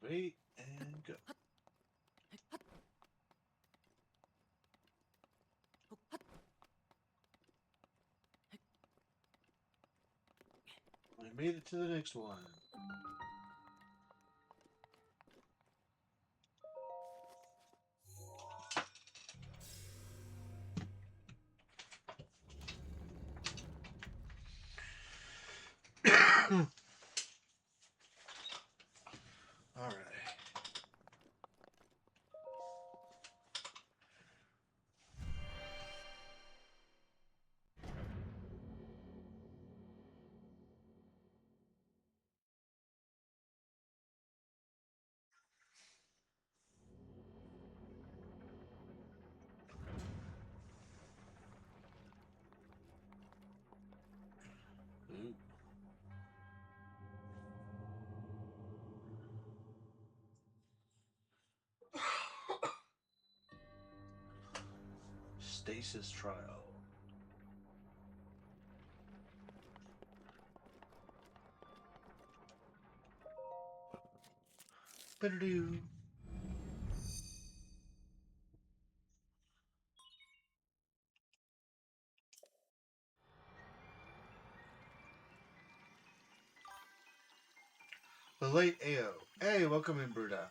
Wait and go. We made it to the next one. All right. Ooh. Stasis trial. Better do. The late AO. Hey, welcome in, Bruda.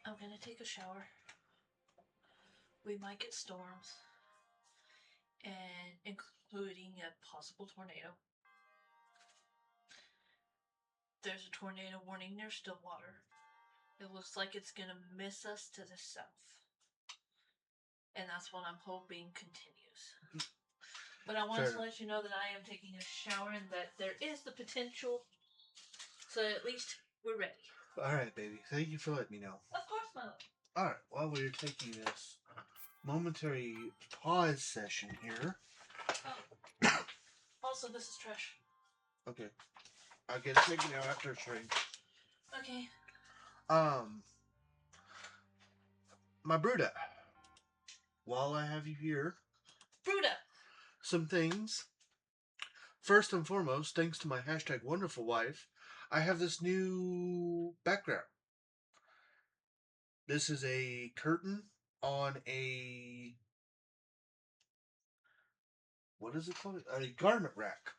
I'm gonna take a shower. We might get storms, and including a possible tornado. There's a tornado warning near Stillwater. It looks like it's gonna miss us to the south. And that's what I'm hoping continues. But I wanted Fair. to let you know that I am taking a shower and that there is the potential. So at least we're ready. All right, baby. Thank you for letting me know. Of course, my love. All right. While we're taking this momentary pause session here. Oh. Also, this is trash. Okay. I'll get it taken out after it's ready. Okay. My Bruda. While I have you here, Bruda! some things. First and foremost, thanks to my hashtag wonderful wife, I have this new background. This is a curtain on a, what is it called? A garment rack.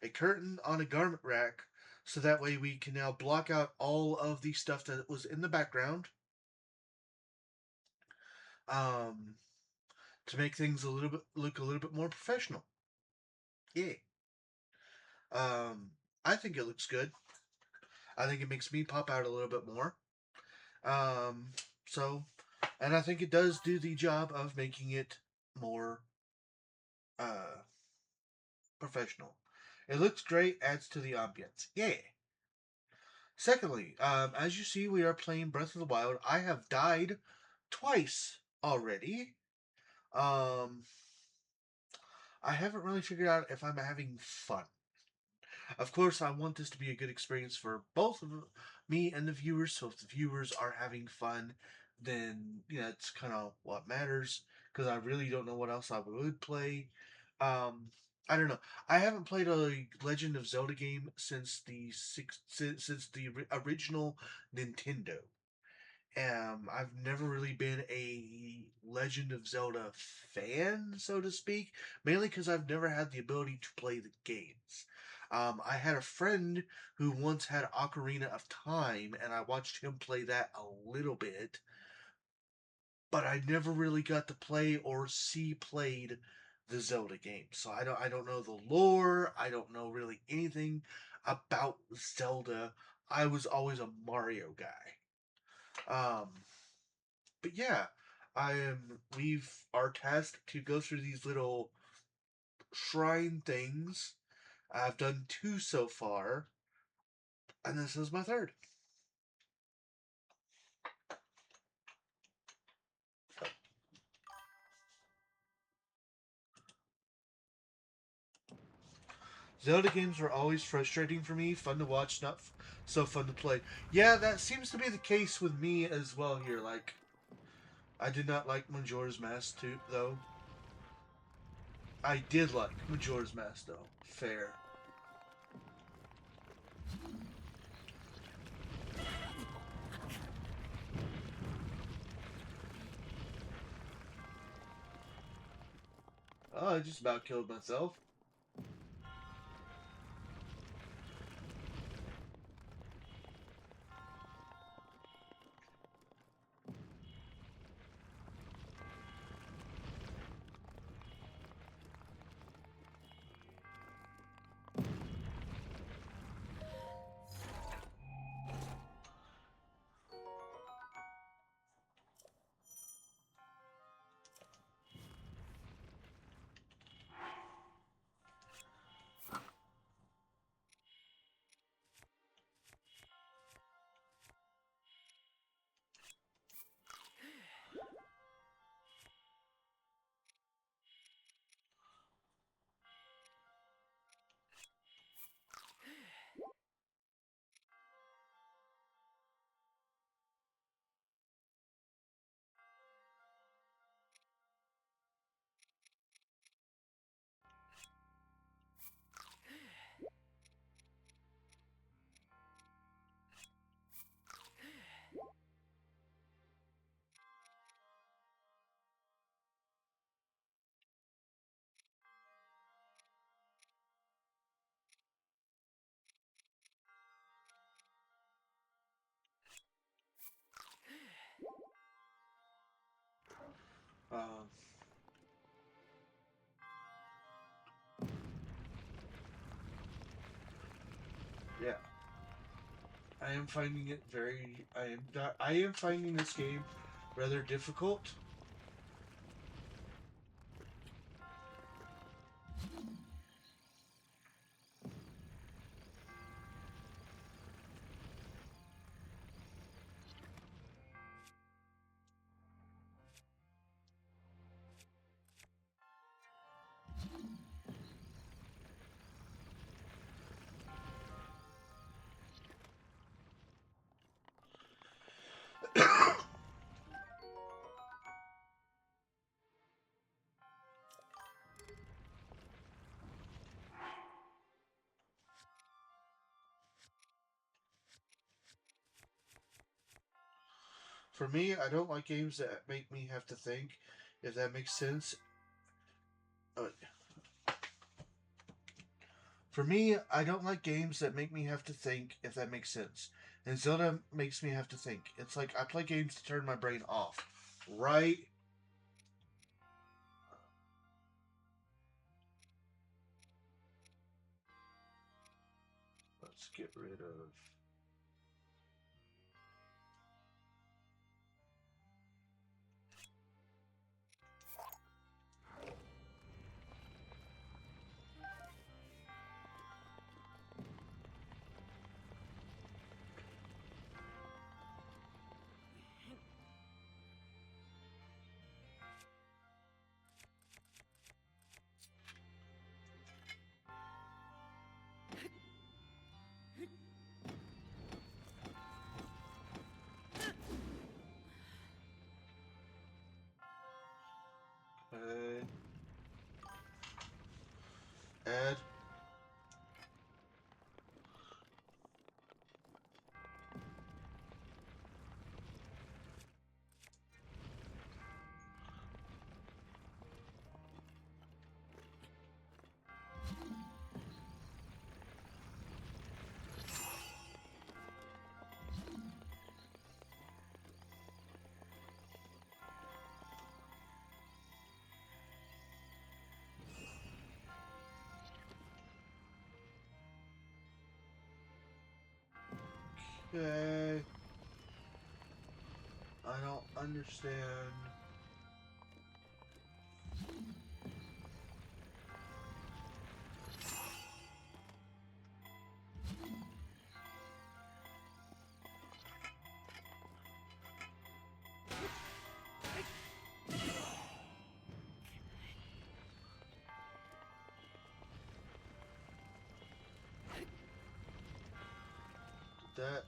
A curtain on a garment rack, so that way we can now block out all of the stuff that was in the background. To make things look a little bit more professional. Yeah. I think it looks good. I think it makes me pop out a little bit more. So, and I think it does do the job of making it more professional. It looks great, adds to the ambience. Yeah. Secondly, as you see, we are playing Breath of the Wild. I have died twice already. I haven't really figured out if I'm having fun. Of course, I want this to be a good experience for both of me and the viewers. So if the viewers are having fun, then it's kind of what matters. Because I really don't know what else I would play. I don't know. I haven't played a Legend of Zelda game since since the original Nintendo. I've never really been a Legend of Zelda fan, so to speak, mainly because I've never had the ability to play the games. I had a friend who once had Ocarina of Time, and I watched him play that a little bit, but I never really got to play or see played the Zelda game. So I don't know the lore. I don't know really anything about Zelda. I was always a Mario guy. Um, but yeah, we've are tasked to go through these little shrine things. I've done two so far, and this is my third. Zelda games were always frustrating for me, fun to watch, not so fun to play. Yeah, that seems to be the case with me as well here. Like, I did not like Majora's Mask too, though. I did like Majora's Mask though. Fair. Oh, I just about killed myself. Um, yeah. I am finding it very. I am not. I am finding this game rather difficult. For me, I don't like games that make me have to think. If that makes sense. Uh, For me, I don't like games that make me have to think. If that makes sense. And Zelda makes me have to think. It's like I play games to turn my brain off. Right? Let's get rid of. Okay. Add. Okay. I don't understand. That.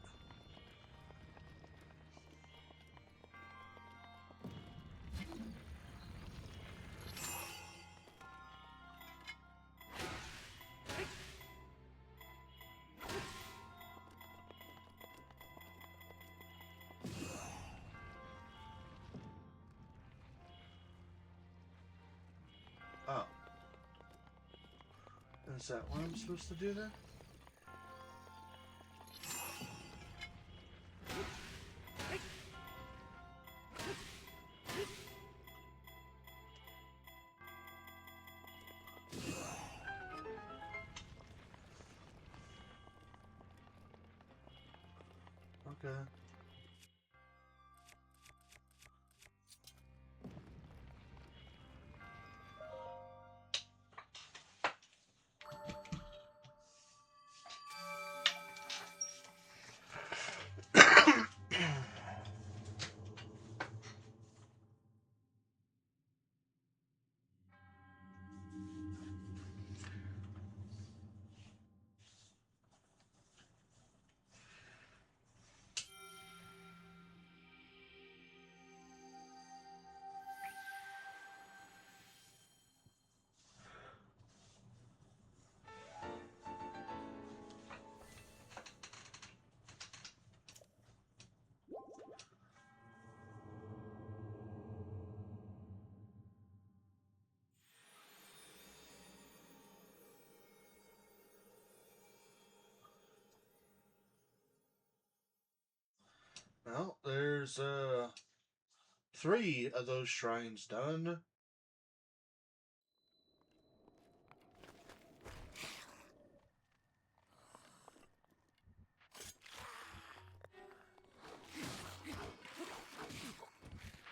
Oh. Is that what I'm supposed to do then? Okay. Well, there's 3 of those shrines done.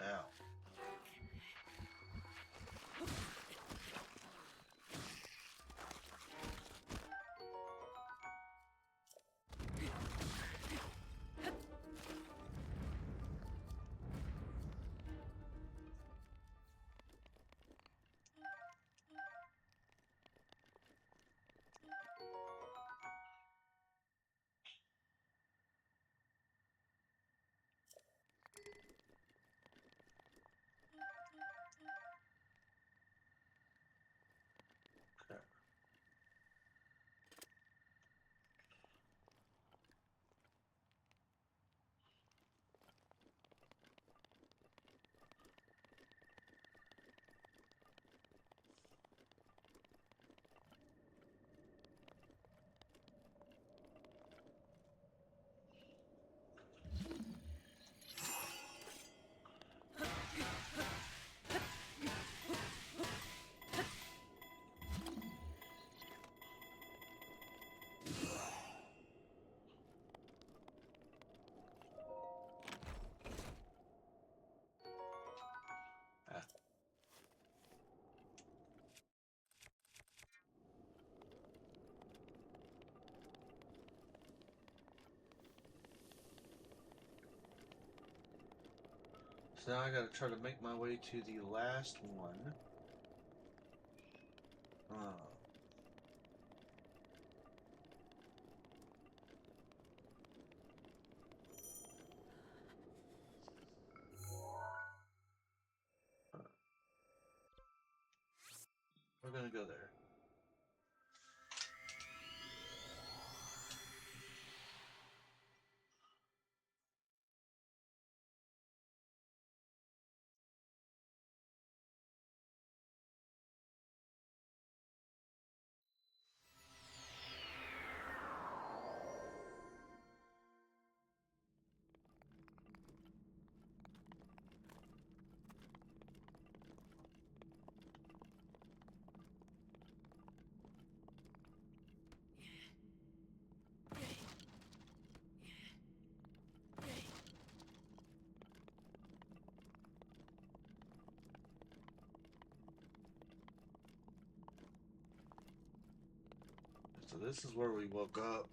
Ow. Okay. Ah. So now I gotta try to make my way to the last one. Oh. We're gonna go there. So this is where we woke up.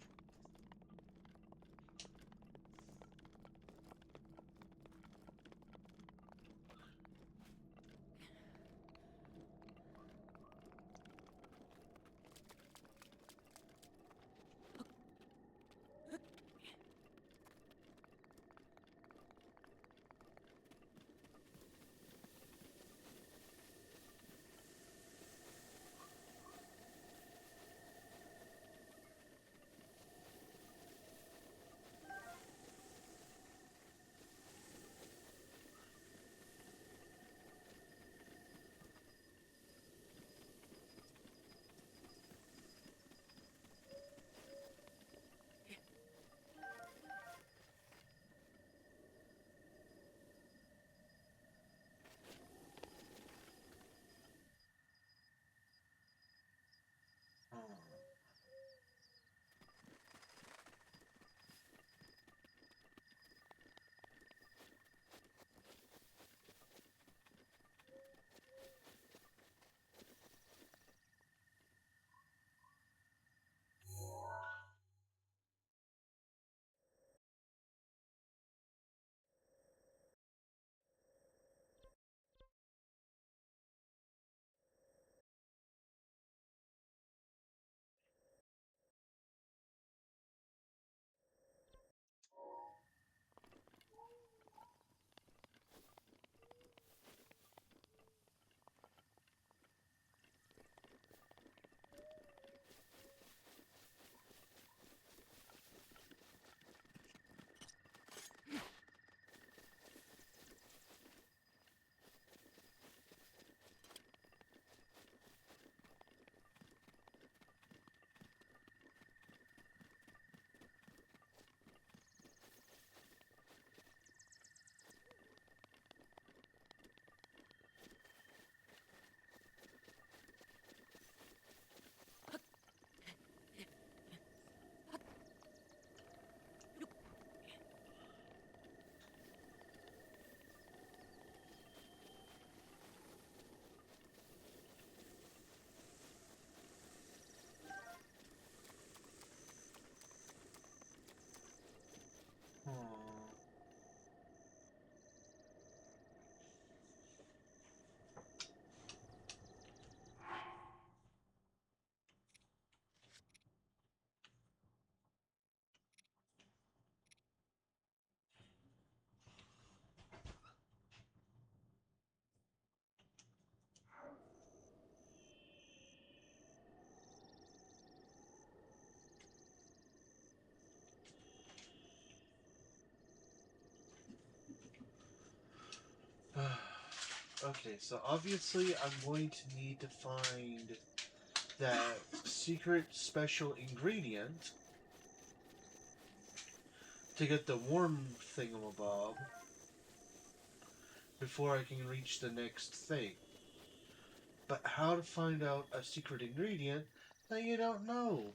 Okay, so obviously I'm going to need to find that secret special ingredient to get the warm thingamabob before I can reach the next thing. But how to find out a secret ingredient that you don't know?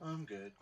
I'm good.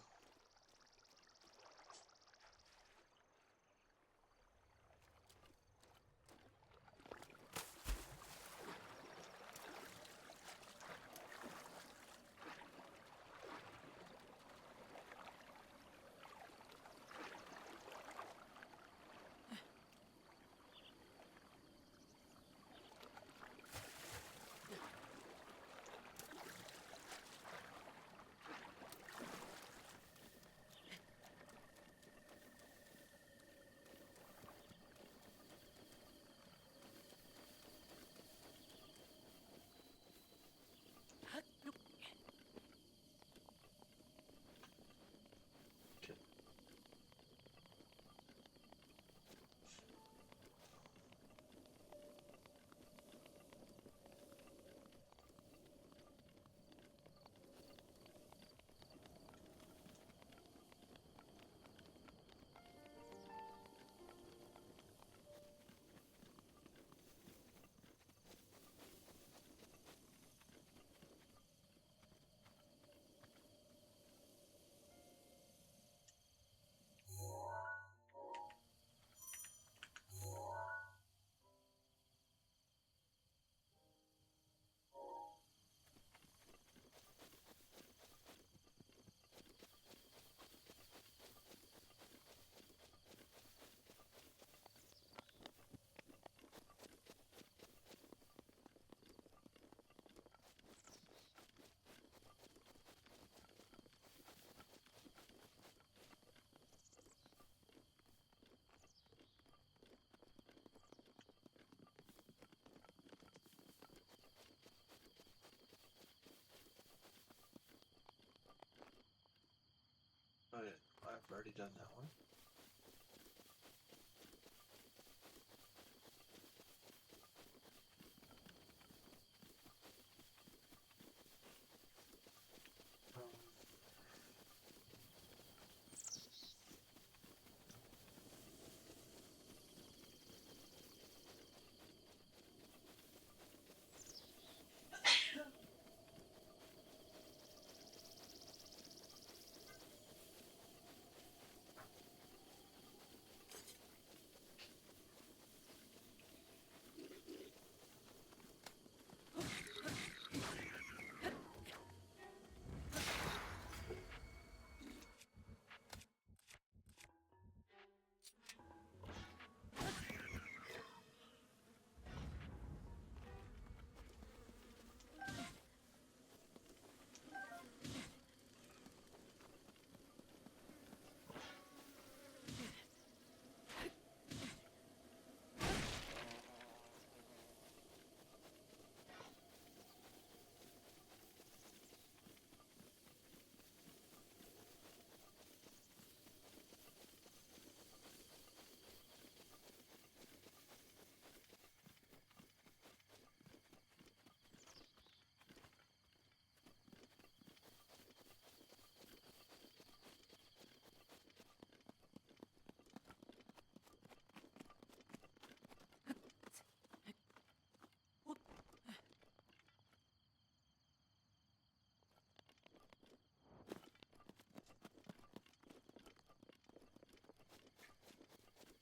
Okay, I've already done that one.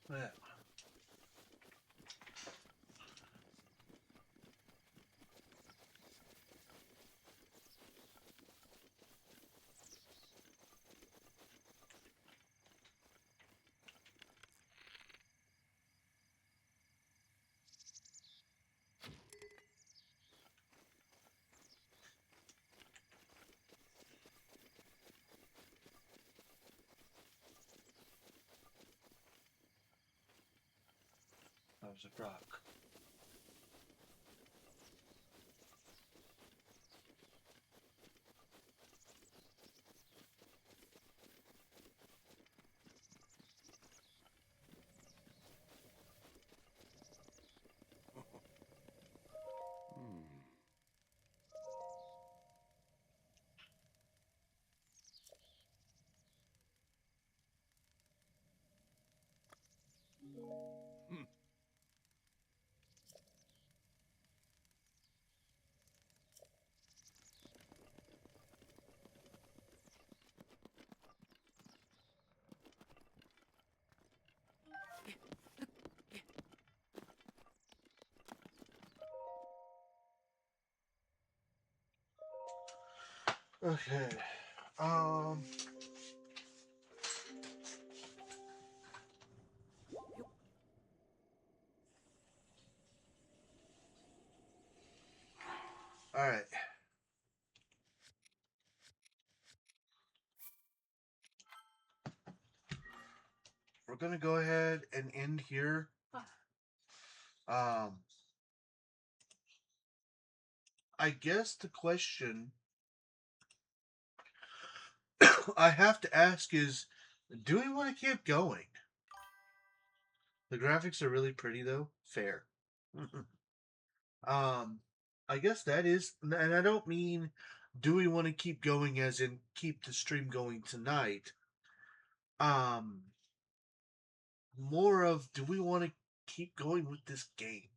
Yeah. That was a rock. Okay. Um. All right. We're gonna go ahead and end here. Um. I guess the question I have to ask is, do we want to keep going? The graphics are really pretty, though. Fair. um. I guess that is, and I don't mean, do we want to keep going as in keep the stream going tonight? Um. More of, do we want to keep going with this game?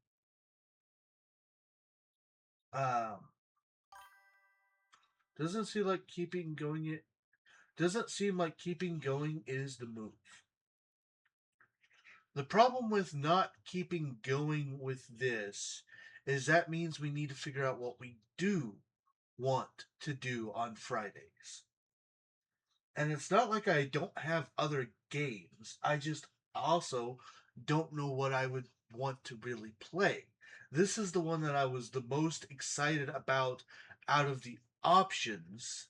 Um, doesn't seem like keeping going it. Doesn't seem like keeping going is the move. The problem with not keeping going with this is that means we need to figure out what we do want to do on Fridays. And it's not like I don't have other games. I just also don't know what I would want to really play. This is the one that I was the most excited about out of the options,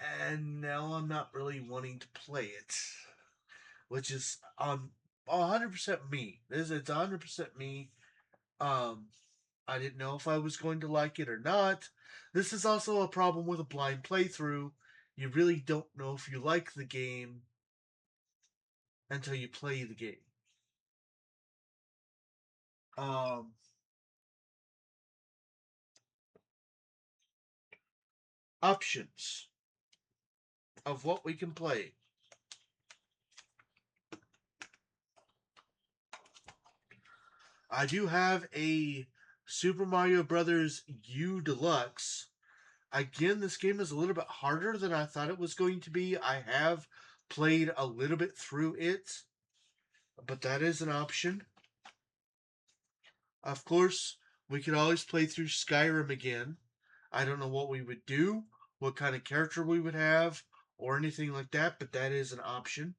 and now I'm not really wanting to play it, which is 100% me. It's 100% me. Um, I didn't know if I was going to like it or not. This is also a problem with a blind playthrough. You really don't know if you like the game until you play the game. Um, Options of what we can play. I do have a Super Mario Brothers U Deluxe. Again, this game is a little bit harder than I thought it was going to be. I have played a little bit through it, but that is an option. Of course, we could always play through Skyrim again. I don't know what we would do, what kind of character we would have, or anything like that, but that is an option.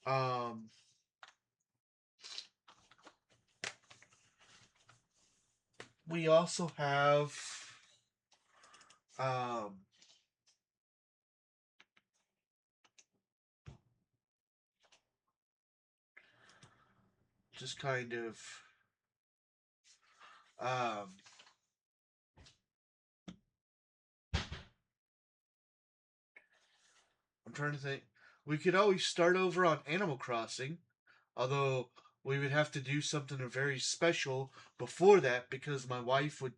Um, we also have um, just kind of um, I'm trying to think. We could always start over on Animal Crossing, although we would have to do something very special before that because my wife would.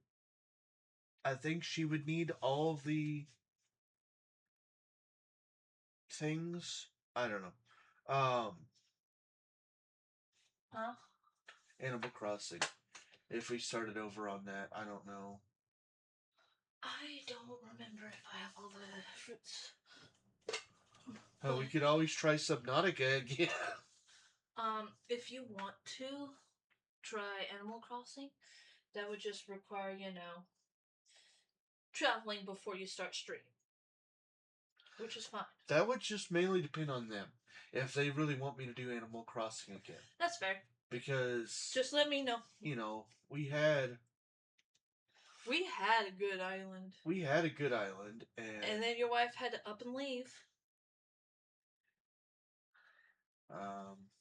I think she would need all the things. I don't know. Huh? Animal Crossing. If we started over on that, I don't know. I don't remember if I have all the fruits. We could always try Subnautica again. If you want to try Animal Crossing, that would just require, traveling before you start stream, which is fine. That would just mainly depend on them if they really want me to do Animal Crossing again. That's fair. Because Just let me know. We had a good island. We had a good island, And then your wife had to up and leave.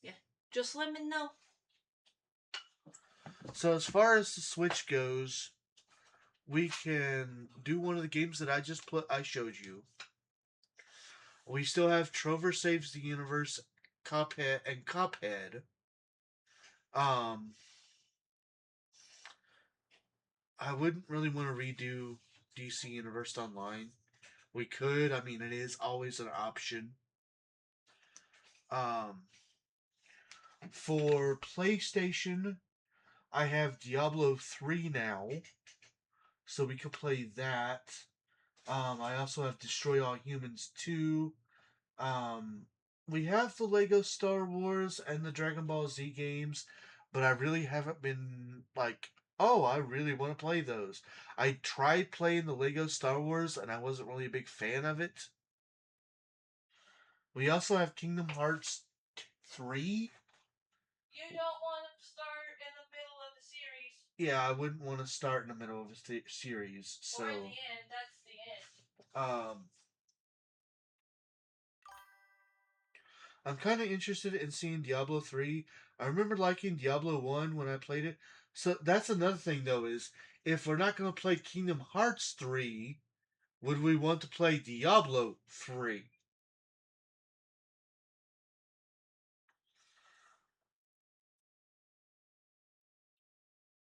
Yeah. Just let me know. So as far as the Switch goes, we can do one of the games that I showed you. We still have Trover Saves the Universe, Cuphead, and Cuphead. I wouldn't really want to redo DC Universe Online. We could. I mean, it is always an option. For PlayStation, I have Diablo 3 now, so we could play that. I also have Destroy All Humans 2. We have the Lego Star Wars and the Dragon Ball Z games, but I really haven't been oh, I really want to play those. I tried playing the Lego Star Wars, and I wasn't really a big fan of it. We also have Kingdom Hearts 3. You don't want to start in the middle of the series. Yeah, I wouldn't want to start in the middle of a series. So, Or in the end. That's the end. I'm kind of interested in seeing Diablo 3. I remember liking Diablo 1 when I played it. So that's another thing, though, is if we're not going to play Kingdom Hearts 3, would we want to play Diablo 3?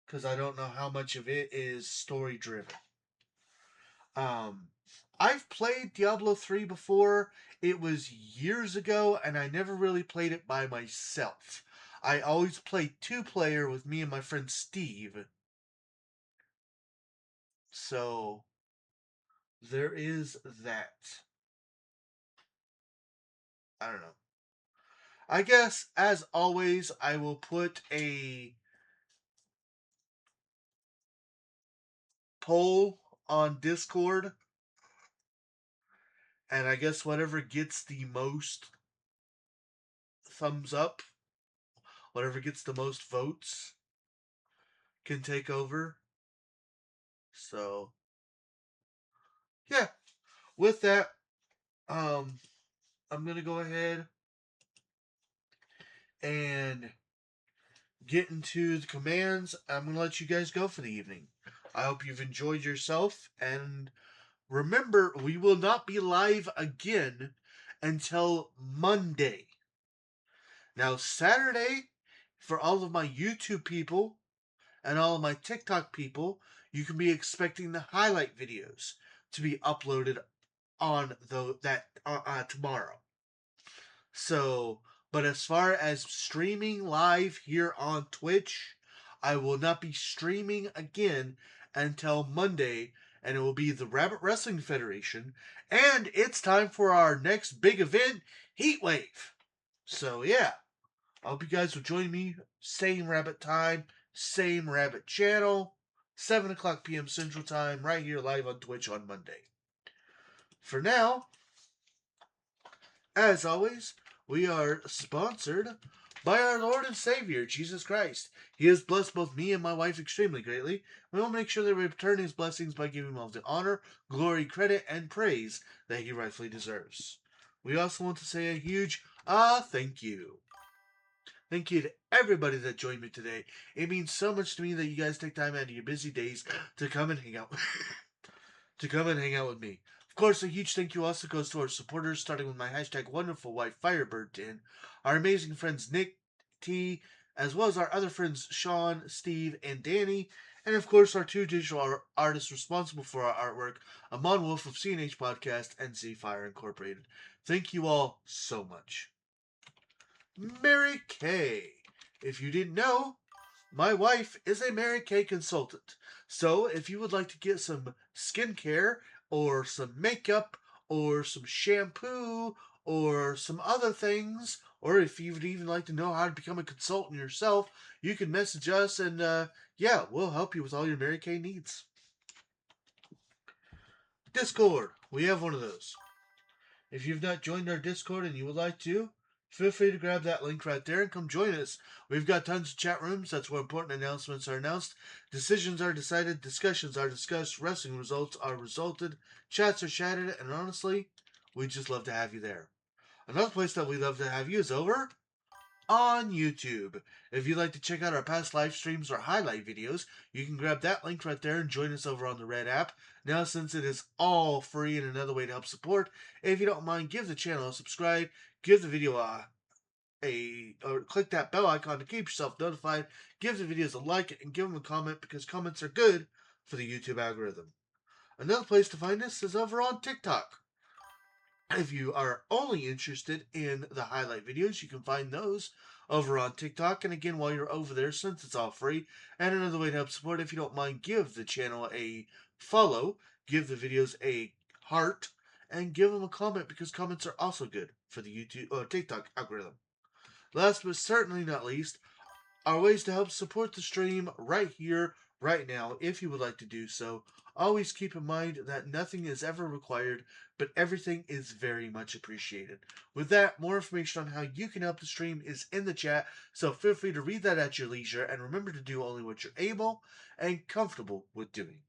Because I don't know how much of it is story driven. Um, I've played Diablo 3 before. It was years ago, and I never really played it by myself. I always played two-player with me and my friend Steve. So, there is that. I don't know. I guess, as always, I will put a poll on Discord. And I guess whatever gets the most thumbs up, whatever gets the most votes, can take over. So, yeah. With that, I'm gonna go ahead and get into the commands. I'm gonna let you guys go for the evening. I hope you've enjoyed yourself, and remember, we will not be live again until Monday. Now, Saturday, for all of my YouTube people and all of my TikTok people, you can be expecting the highlight videos to be uploaded on tomorrow. So, but as far as streaming live here on Twitch, I will not be streaming again until Monday, and it will be the Rabbit Wrestling Federation, and it's time for our next big event, Heatwave. So yeah, I hope you guys will join me. Same Rabbit time, same Rabbit channel, 7 o'clock p.m. Central Time, right here live on Twitch on Monday. For now, as always, we are sponsored by our Lord and Savior, Jesus Christ. He has blessed both me and my wife extremely greatly. We will make sure that we return his blessings by giving him all the honor, glory, credit, and praise that he rightfully deserves. We also want to say a huge thank you. Thank you to everybody that joined me today. It means so much to me that you guys take time out of your busy days to come and hang out with me. Of course, a huge thank you also goes to our supporters, starting with my hashtag wonderful wife Firebird10, our amazing friends Nick T, as well as our other friends Sean, Steve, and Danny, and of course our two digital artists responsible for our artwork, Amon Wolf of CNH Podcast and Z Fire Incorporated. Thank you all so much. Mary Kay. If you didn't know, my wife is a Mary Kay consultant. So if you would like to get some skincare or some makeup or some shampoo or some other things, or if you would even like to know how to become a consultant yourself, you can message us and yeah, we'll help you with all your Mary Kay needs. Discord. We have one of those. If you've not joined our Discord and you would like to, feel free to grab that link right there and come join us. We've got tons of chat rooms. That's where important announcements are announced. Decisions are decided. Discussions are discussed. Wrestling results are resulted. Chats are chatted. And honestly, we just love to have you there. Another place that we love to have you is over on YouTube. If you'd like to check out our past live streams or highlight videos, you can grab that link right there and join us over on the Red app. Now, since it is all free and another way to help support, if you don't mind, give the channel a subscribe, give the video or click that bell icon to keep yourself notified, give the videos a like, and give them a comment because comments are good for the YouTube algorithm. Another place to find us is over on TikTok. If you are only interested in the highlight videos, you can find those over on TikTok. And again, while you're over there, since it's all free, and another way to help support, if you don't mind, give the channel a follow, give the videos a heart, and give them a comment because comments are also good for the YouTube or TikTok algorithm. Last but certainly not least, our ways to help support the stream right here, right now if you would like to do so. Always keep in mind that nothing is ever required, but everything is very much appreciated. With that, more information on how you can help the stream is in the chat, so feel free to read that at your leisure, and remember to do only what you're able and comfortable with doing.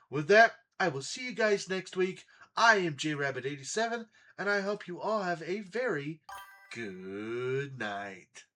With that, I will see you guys next week. I am JRabbit87, and I hope you all have a very good night.